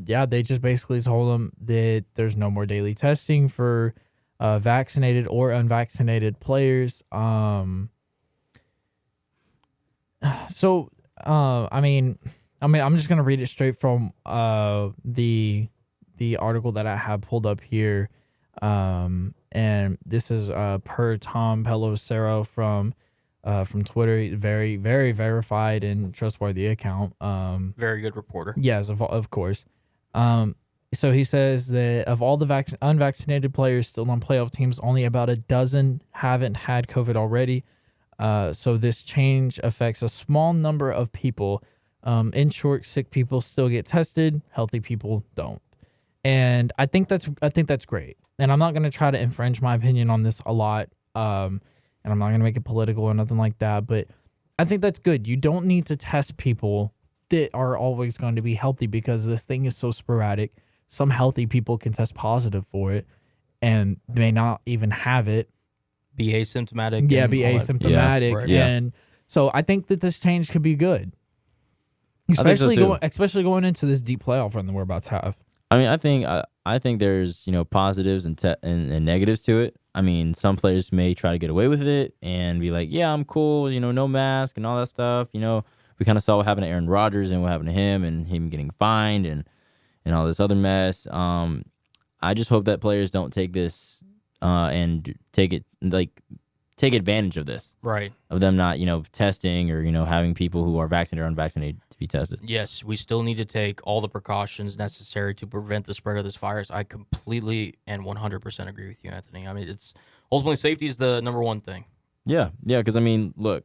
yeah, they just basically told them that there's no more daily testing for vaccinated or unvaccinated players. So, I mean, I'm just gonna read it straight from the article that I have pulled up here, and this is per Tom Pelissero from Twitter, very very verified and trustworthy account. Very good reporter. Yes, of course. So he says that of all the unvaccinated players still on playoff teams, only about a dozen haven't had COVID already. So this change affects a small number of people. In short, sick people still get tested, healthy people don't. And I think that's great. And I'm not going to try to infringe my opinion on this a lot. And I'm not going to make it political or nothing like that. But I think that's good. You don't need to test people that are always going to be healthy because this thing is so sporadic. Some healthy people can test positive for it and may not even have it. Be asymptomatic. Yeah, be asymptomatic. Yeah, right. And so I think that this change could be good. Especially going into this deep playoff run that we're about to have. I mean, I think there's positives and negatives to it. I mean, some players may try to get away with it and be like, yeah, I'm cool, no mask and all that stuff. We kind of saw what happened to Aaron Rodgers and what happened to him and him getting fined and all this other mess. I just hope that players don't take this and take advantage of this. Right. Of them not, testing or, having people who are vaccinated or unvaccinated to be tested. Yes, we still need to take all the precautions necessary to prevent the spread of this virus. I completely and 100% agree with you, Anthony. I mean, it's ultimately safety is the number one thing. Yeah, because, look,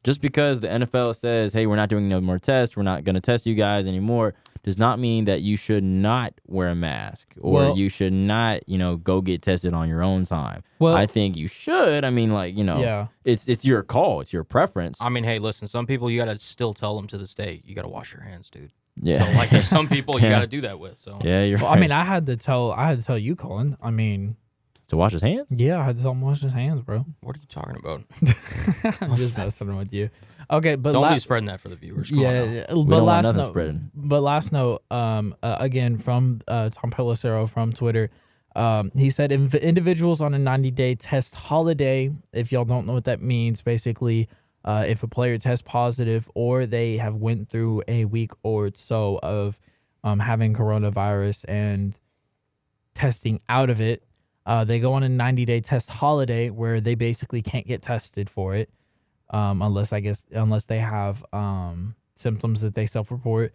just because the NFL says, hey, we're not doing no more tests, we're not going to test you guys anymore, does not mean that you should not wear a mask or you should not, go get tested on your own time. Well, I think you should. Yeah. It's your call. It's your preference. I mean, hey, listen, some people you got to still tell them to this day, you got to wash your hands, dude. Yeah. So, there's some people you got to do that with. So yeah, you're right. I mean, I had to tell you, Cullen. I mean, to wash his hands? Yeah, I had to tell him to wash his hands, bro. What are you talking about? I'm just messing with you. Okay, but don't be spreading that for the viewers. Yeah, but last note, again from Tom Pelissero from Twitter, he said individuals on a 90-day test holiday. If y'all don't know what that means, basically, if a player tests positive or they have went through a week or so of having coronavirus and testing out of it, they go on a 90-day test holiday where they basically can't get tested for it. Unless they have symptoms that they self-report.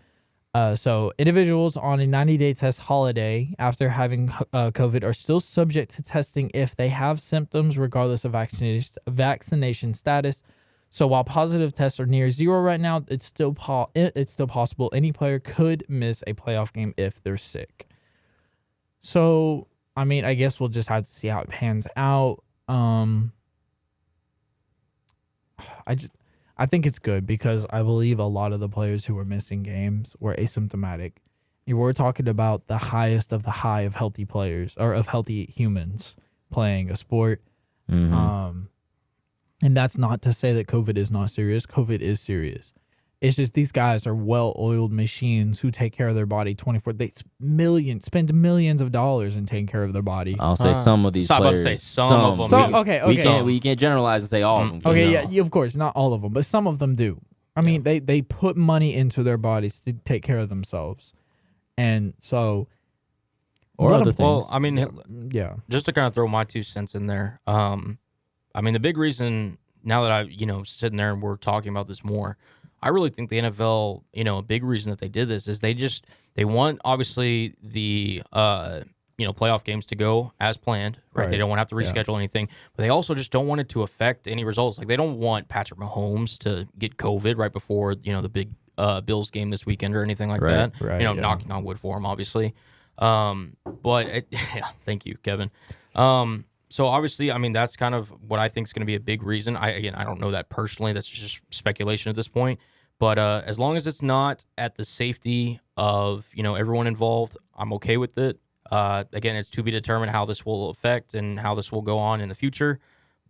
So individuals on a 90-day test holiday after having COVID are still subject to testing if they have symptoms, regardless of vaccination status. So while positive tests are near zero right now, it's still possible any player could miss a playoff game if they're sick. So I mean, I guess we'll just have to see how it pans out. I think it's good because I believe a lot of the players who were missing games were asymptomatic. We're talking about the highest of the high of healthy players or of healthy humans playing a sport. Mm-hmm. And that's not to say that COVID is not serious. COVID is serious. It's just these guys are well-oiled machines who take care of their body 24. They spend millions of dollars in taking care of their body. I'll say some of these So I was about to players. say some of them. Some- okay. We can't generalize and say all of them. Okay, No. yeah, of course, not all of them, but some of them do. I mean, they put money into their bodies to take care of themselves, and so. Or let other them- things. Well, I mean, Yeah. just to kind of throw my 2 cents in there. I mean, the big reason now that sitting there and we're talking about this more, I really think the NFL, a big reason that they did this is they want obviously the playoff games to go as planned, right? Right. They don't want to have to reschedule anything, but they also just don't want it to affect any results. Like they don't want Patrick Mahomes to get COVID right before the big Bills game this weekend or anything like that. Right, Knocking on wood for him, obviously. Thank you, Kevin. So obviously, I mean, that's kind of what I think is going to be a big reason. I don't know that personally. That's just speculation at this point. But as long as it's not at the safety of everyone involved, I'm okay with it. Again, it's to be determined how this will affect and how this will go on in the future.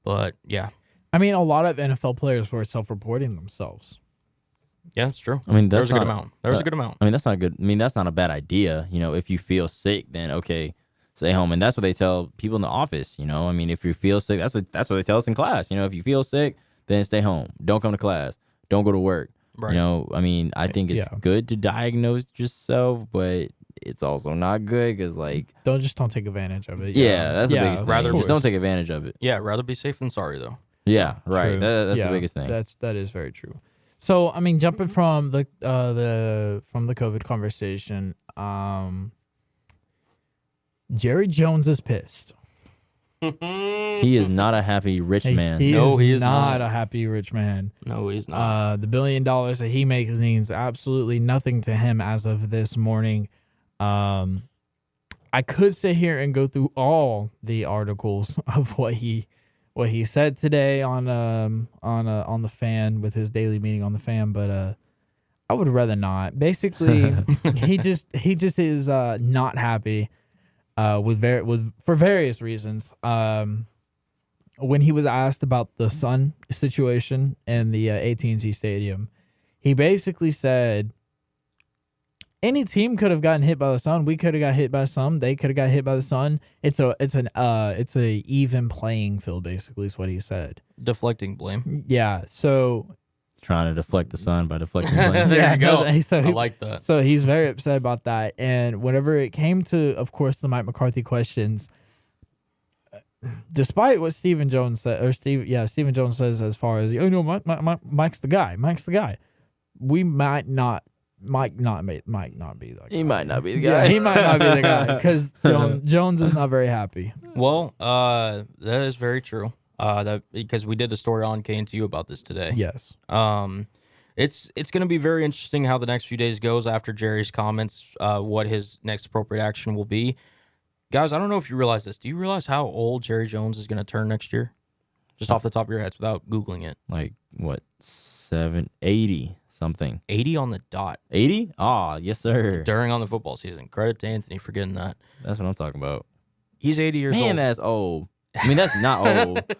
But yeah, I mean, a lot of NFL players were self-reporting themselves. yeah, it's true. I mean, There was a good amount. There was a good amount. I mean, that's not good. I mean, that's not a bad idea. If you feel sick, then okay, stay home. And that's what they tell people in the office. I mean, if you feel sick, that's what they tell us in class. If you feel sick, then stay home. Don't come to class. Don't go to work. Right. I mean, I think it's good to diagnose yourself, but it's also not good because, like, Don't take advantage of it. yeah, that's the biggest thing. rather Just don't take advantage of it. Yeah, rather be safe than sorry, though. Yeah, right. True. That's Yeah, the biggest thing. That is very true. So I mean, jumping from the COVID conversation, Jerry Jones is pissed. He is not a happy rich man. He No, is he is not not. a happy rich man. No, he's not. The $1 billion that he makes means absolutely nothing to him as of this morning. I could sit here and go through all the articles of what he said today on the Fan with his daily meeting on the Fan, but I would rather not. Basically, he just is not happy for various reasons. When he was asked about the sun situation in the AT&T Stadium, he basically said, any team could have gotten hit by the sun. We could have got hit by some. They could have got hit by the sun. It's a even playing field. Basically, is what he said. Deflecting blame. Yeah. So Trying to deflect the sun by deflecting blame. There you go. I like that. So he's very upset about that. And whenever it came to, of course, the Mike McCarthy questions, despite what Stephen Jones said, Stephen Jones says as far as, Mike's the guy. Mike's the guy. We might not be the guy. He might not be the Yeah, guy. he might not be the guy because Jones is not very happy. Well, that is very true. Because we did a story on KNTU about this today. Yes. It's going to be very interesting how the next few days goes after Jerry's comments. What his next appropriate action will be. Guys, I don't know if you realize this. Do you realize how old Jerry Jones is going to turn next year? Just off the top of your heads, without Googling it. Like, what, 80 something. 80 on the dot. 80? Ah, yes, sir. During on the football season. Credit to Anthony for getting that. That's what I'm talking about. He's 80 years Man, old. that's old. I mean, that's not old. To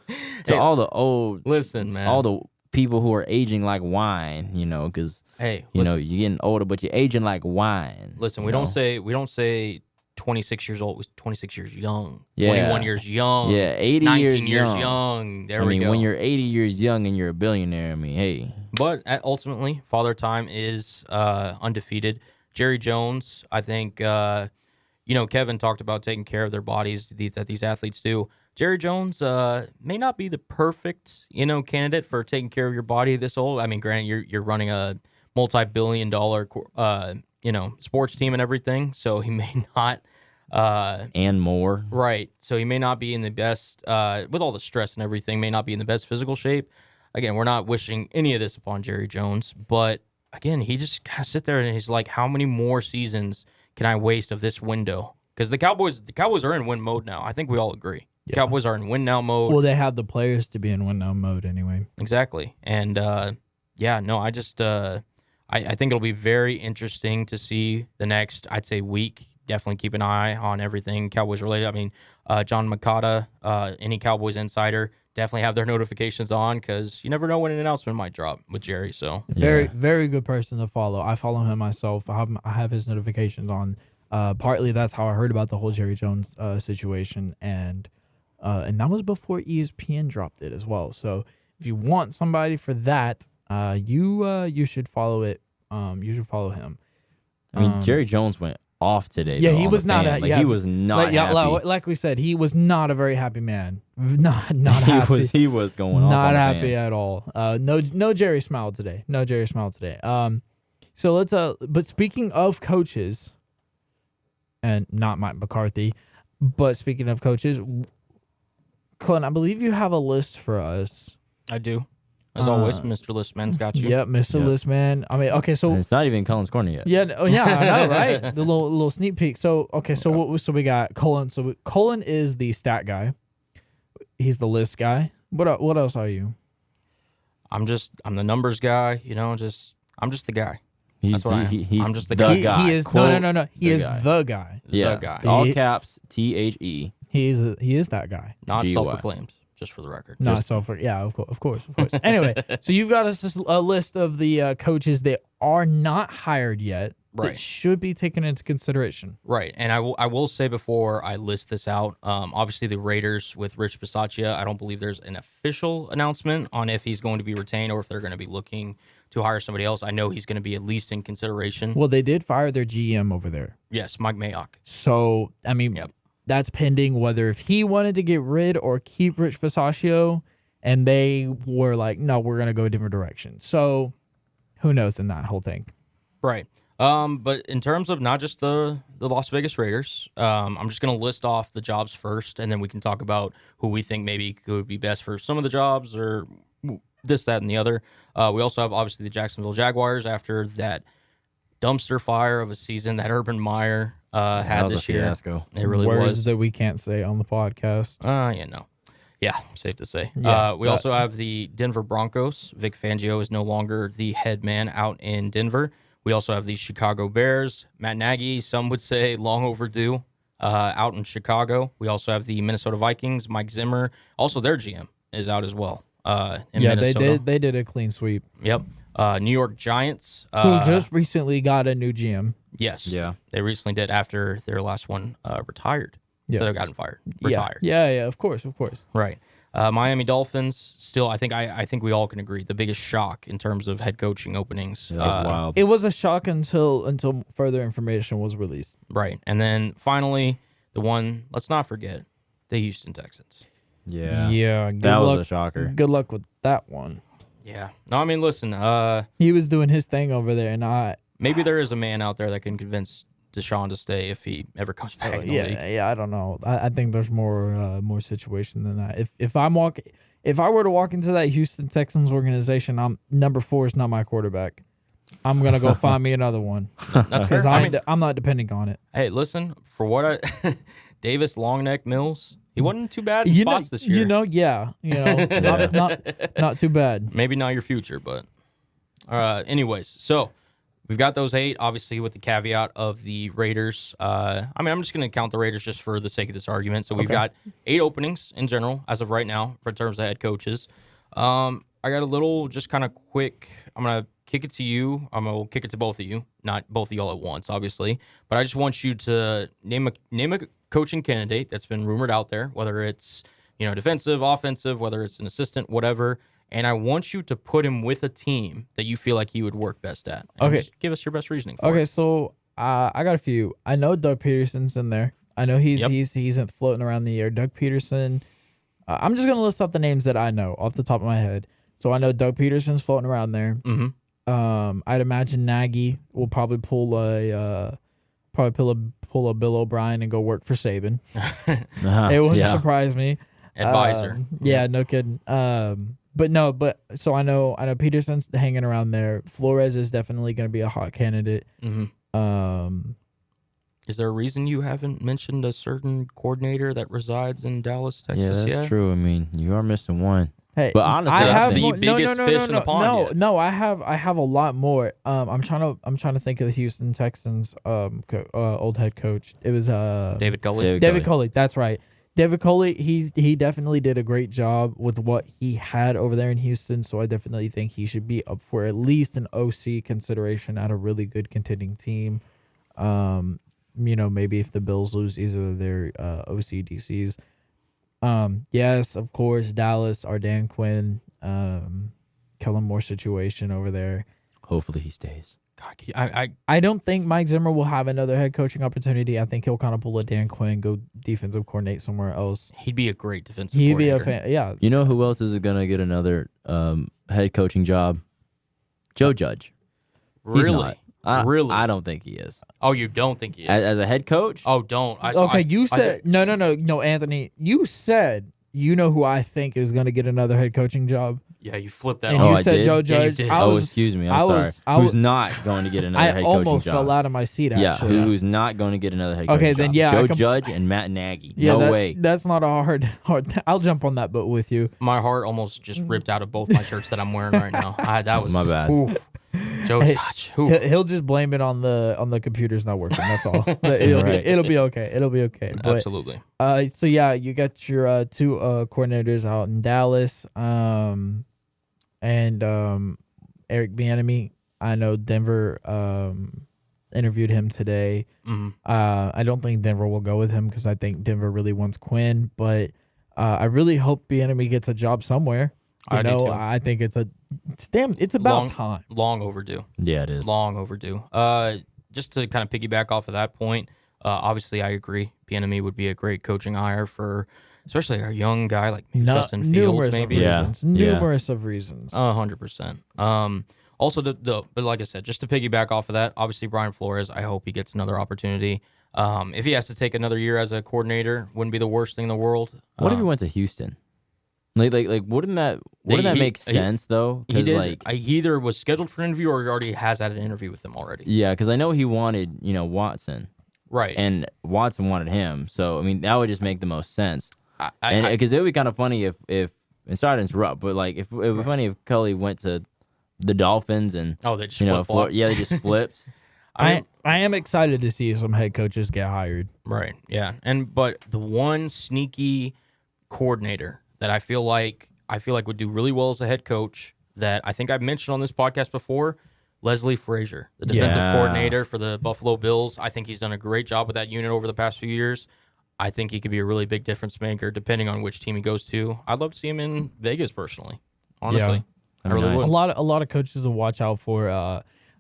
Hey, all the old, listen, man. all the people who are aging like wine, because, Hey, you're listen, getting older, but you're aging like wine. listen, you we know? don't say 26 years old. It was 26 years young. Yeah. 21 years young. Yeah, 80 19 years young. There I we mean, go. when you're 80 years young and you're a billionaire, I mean, hey. But ultimately, Father Time is undefeated. Jerry Jones, I think, Kevin talked about taking care of their bodies that these athletes do. Jerry Jones may not be the perfect, candidate for taking care of your body this old. I mean, granted, you're running a multi-billion-dollar, sports team and everything, so he may not. And more. Right. So he may not be in the best, with all the stress and everything, may not be in the best physical shape. Again, we're not wishing any of this upon Jerry Jones, but again, he just kind of sit there and he's like, how many more seasons can I waste of this window? Because the Cowboys are in win mode now. I think we all agree. Yeah. Cowboys are in win now mode. Well, they have the players to be in win now mode anyway. Exactly. And I think it'll be very interesting to see the next, I'd say, week. Definitely keep an eye on everything Cowboys related. I mean, John Makata, any Cowboys insider, definitely have their notifications on because you never know when an announcement might drop with Jerry. So Very, Yeah. very good person to follow. I follow him myself. I have his notifications on. Partly that's how I heard about the whole Jerry Jones situation, and that was before ESPN dropped it as well. So if you want somebody for that, you should follow it. You should follow him. I mean, Jerry Jones went off today. Yeah, though, he on was the not. fan. Yeah, he was not yeah, happy. like we said, he was not a very happy man. Not he happy. he was going off Not on the happy fan. at all. No Jerry smile today. No Jerry smile today. So let's but speaking of coaches, and not Mike McCarthy, but speaking of coaches, Cullen, I believe you have a list for us. I do. As always, Mr. Listman's got you. Yep, Mr. Yep. Listman. I mean, okay, so And it's not even Cullen's corner yet. yeah, I know, right? The little sneak peek. So okay, so so we got Cullen. So Cullen is the stat guy. He's the list guy. What else are you? I'm the numbers guy. I'm just the guy. He's That's what I am. he's I'm just the the guy. guy. He is Quote, no. He the is guy. the guy. Yeah, the guy. all He- caps THE. He is that guy. Not GY. self-proclaimed, just for the record. Not Just- so for yeah, of course. Anyway, so you've got us a list of the coaches that are not hired yet that Right. should be taken into consideration. Right, and I will say before I list this out, obviously the Raiders with Rich Bisaccia, I don't believe there's an official announcement on if he's going to be retained or if they're going to be looking to hire somebody else. I know he's going to be at least in consideration. Well, they did fire their GM over there, Yes, Mike Mayock. so I mean, Yep. that's pending whether if he wanted to get rid or keep Rich Bisaccia, and they were like, no, we're gonna go a different direction. So who knows in that whole thing. Right. But in terms of not just the Las Vegas Raiders, I'm just going to list off the jobs first, and then we can talk about who we think maybe could be best for some of the jobs or this, that, and the other. We also have, obviously, the Jacksonville Jaguars after that dumpster fire of a season that Urban Meyer That had was this a year. fiasco. It really Words was. that we can't say on the podcast. Yeah, safe to say. Yeah, we also have the Denver Broncos. Vic Fangio is no longer the head man out in Denver. We also have the Chicago Bears. Matt Nagy, some would say long overdue, out in Chicago. We also have the Minnesota Vikings. Mike Zimmer, also their GM, is out as well. In Minnesota. they did a clean sweep. Yep. New York Giants. Who just recently got a new GM. Yes. Yeah. They recently did after their last one retired. Instead of Yes. gotten fired. Retired. Yeah, of course. Right. Miami Dolphins, still, I think we all can agree, the biggest shock in terms of head coaching openings. Yeah, that was wild. It was a shock until further information was released. Right. And then finally, the one, let's not forget, the Houston Texans. Yeah. Good That was luck, a shocker. Good luck with that one. Yeah. No, I mean, listen, He was doing his thing over there, and maybe there is a man out there that can convince Deshaun to stay if he ever comes back in the league. I don't know. I think there's more situation than that. If I were to walk into that Houston Texans organization, number 4 is not my quarterback. I'm gonna go find me another one That's because fair. I'm not depending on it. Hey, listen, for what Davis Longneck Mills, he wasn't too bad in spots this year. Not too bad. Maybe not your future, but anyways, so we've got those 8, obviously, with the caveat of the Raiders. I'm just going to count the Raiders just for the sake of this argument. So we've got 8 openings in general as of right now for terms of head coaches. I got a little just kind of quick. I'm going to kick it to you. I'm going to kick it to both of you, not both of y'all at once, obviously. But I just want you to name a coaching candidate that's been rumored out there, whether it's defensive, offensive, whether it's an assistant, whatever. And I want you to put him with a team that you feel like he would work best at. And Okay. just give us your best reasoning for it. So I got a few. I know Doug Peterson's in there. I know he's floating around the air. Doug Peterson. I'm just gonna list off the names that I know off the top of my head. So I know Doug Peterson's floating around there. Mm-hmm. I'd imagine Nagy will probably pull a Bill O'Brien and go work for Saban. It wouldn't surprise me. Advisor. Yeah, no kidding. But so I know Peterson's hanging around there. Flores is definitely going to be a hot candidate. Mm-hmm. Is there a reason you haven't mentioned a certain coordinator that resides in Dallas, Texas? Yeah, that's yet? true. I mean, you are missing one. Hey, But honestly, I I have think- more, The biggest fish in the pond yet. No, I have a lot more. I'm trying to think of the Houston Texans old head coach. It was David Culley. David Culley. That's right. David Coley, he definitely did a great job with what he had over there in Houston, so I definitely think he should be up for at least an OC consideration at a really good contending team. Maybe if the Bills lose either of their OC DCs. Yes, of course, Dallas, our Dan Quinn, Cullen Moore situation over there. Hopefully he stays. God, I don't think Mike Zimmer will have another head coaching opportunity. I think he'll kind of pull a Dan Quinn, go defensive coordinate somewhere else. he'd be a great defensive He'd coordinator. be a fan. Yeah. You know who else is gonna get another head coaching job? Joe Judge. He's Really? not. Really? I don't think he is. Oh, you don't think he is? As a head coach? Oh, don't. You said no, Anthony. You said you know who I think is going to get another head coaching job. Yeah, you flipped that. And on you I said did? Joe Yeah, you Judge. did. Excuse me. I'm sorry. Who's not going to get another I head coaching almost job? fell out of my seat. Yeah, Actually, who's not going to get another head coaching Okay, job? then, yeah, Joe Judge and Matt Nagy. Yeah, No way. That's not a hard. I'll jump on that boat with you. My heart almost just ripped out of both my shirts that I'm wearing right now. That was My bad. Oof. Joe Hey, Judge. Oof. He'll just blame it on the computer's not working. That's all. But Right. it'll be okay. It'll be okay. But Absolutely. so yeah, you got your two coordinators out in Dallas, and Eric Bieniemy. I know Denver interviewed him today. Mhm. I don't think Denver will go with him because I think Denver really wants Quinn, but I really hope Bieniemy gets a job somewhere. I do too. I think it's about time. Long overdue. Yeah, it is. Long overdue. Just to kind of piggyback off of that point, obviously I agree. Bieniemy would be a great coaching hire for, especially our young guy like maybe Justin Fields, Numerous maybe. of Yeah. reasons. Yeah. Numerous of reasons. 100%. Also, but like I said, just to piggyback off of that, obviously Brian Flores, I hope he gets another opportunity. If he has to take another year as a coordinator, wouldn't be the worst thing in the world. What if he went to Houston? Like, wouldn't that make sense though? He 'Cause, did. like, He either was scheduled for an interview or he already has had an interview with them already. yeah, because I know he wanted, Watson, Right. and Watson wanted him. So I mean, that would just make the most sense. I Because it would be kind of funny if and sorry to interrupt, but like if it would be funny if Cully went to the Dolphins and they just they just flipped. I am excited to see some head coaches get hired. Right. Yeah. But the one sneaky coordinator that I feel like would do really well as a head coach that I think I've mentioned on this podcast before, Leslie Frazier, the defensive Yeah. coordinator for the Buffalo Bills. I think he's done a great job with that unit over the past few years. I think he could be a really big difference maker depending on which team he goes to. I'd love to see him in Vegas personally. Honestly. Yeah. I really Nice. would. A lot of coaches to watch out for.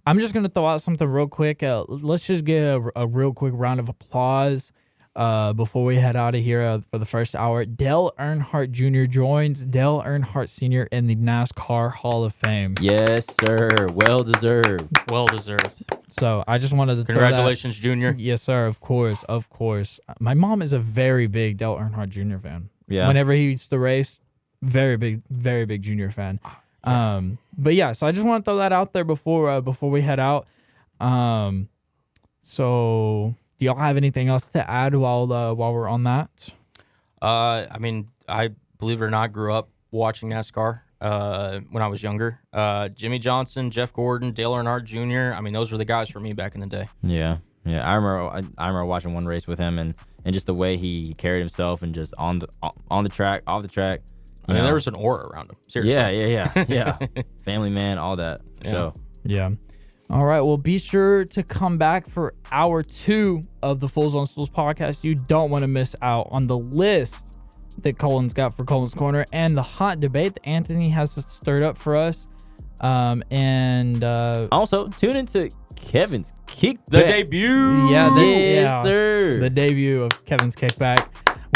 I'm just gonna throw out something real quick. Let's just get a real quick round of applause before we head out of here for the first hour. Dale Earnhardt Jr. joins Dale Earnhardt Sr. in the NASCAR Hall of Fame. Yes, sir. Well deserved. Well deserved. So I just wanted to Congratulations, Junior. Yes, sir. Of course. My mom is a very big Dale Earnhardt Jr. fan. Yeah. Whenever he used to race, very big Junior fan. But yeah, so I just want to throw that out there before we head out. So do y'all have anything else to add while we're on that? I mean, I believe it or not grew up watching NASCAR when I was younger. Jimmy Johnson, Jeff Gordon, Dale Earnhardt Jr. I mean, those were the guys for me back in the day. Yeah. I remember watching one race with him and just the way he carried himself and just on the track, off the track. I mean, there was an aura around him. Seriously. Yeah. Family man, all that. Yeah. So Yeah. All right. Well, be sure to come back for hour 2 of the Fools on Stools podcast. You don't want to miss out on the list that Cullen's got for Cullen's Corner and the hot debate that Anthony has stirred up for us. And also tune into Kevin's Kickback. The debut. Yes, sir. The debut of Kevin's Kickback.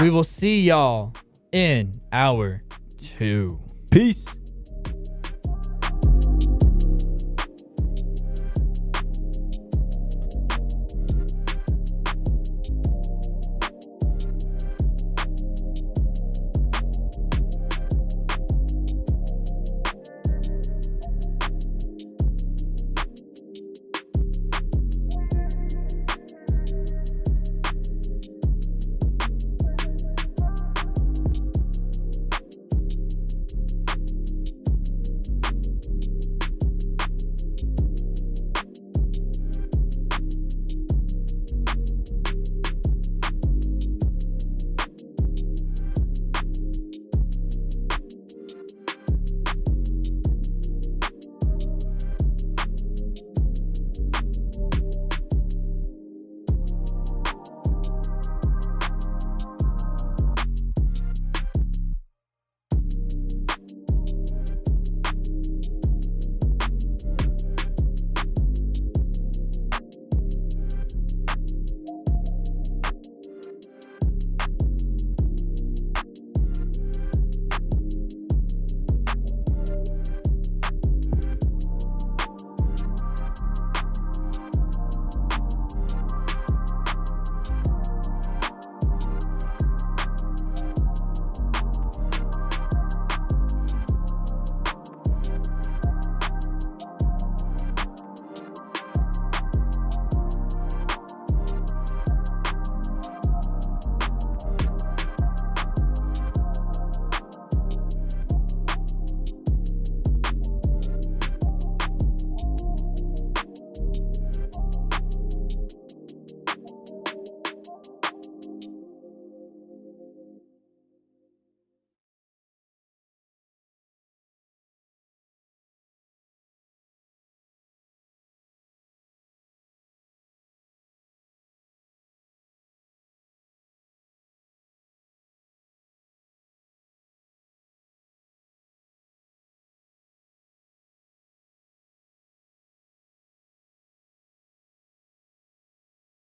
We will see y'all in hour 2. Peace.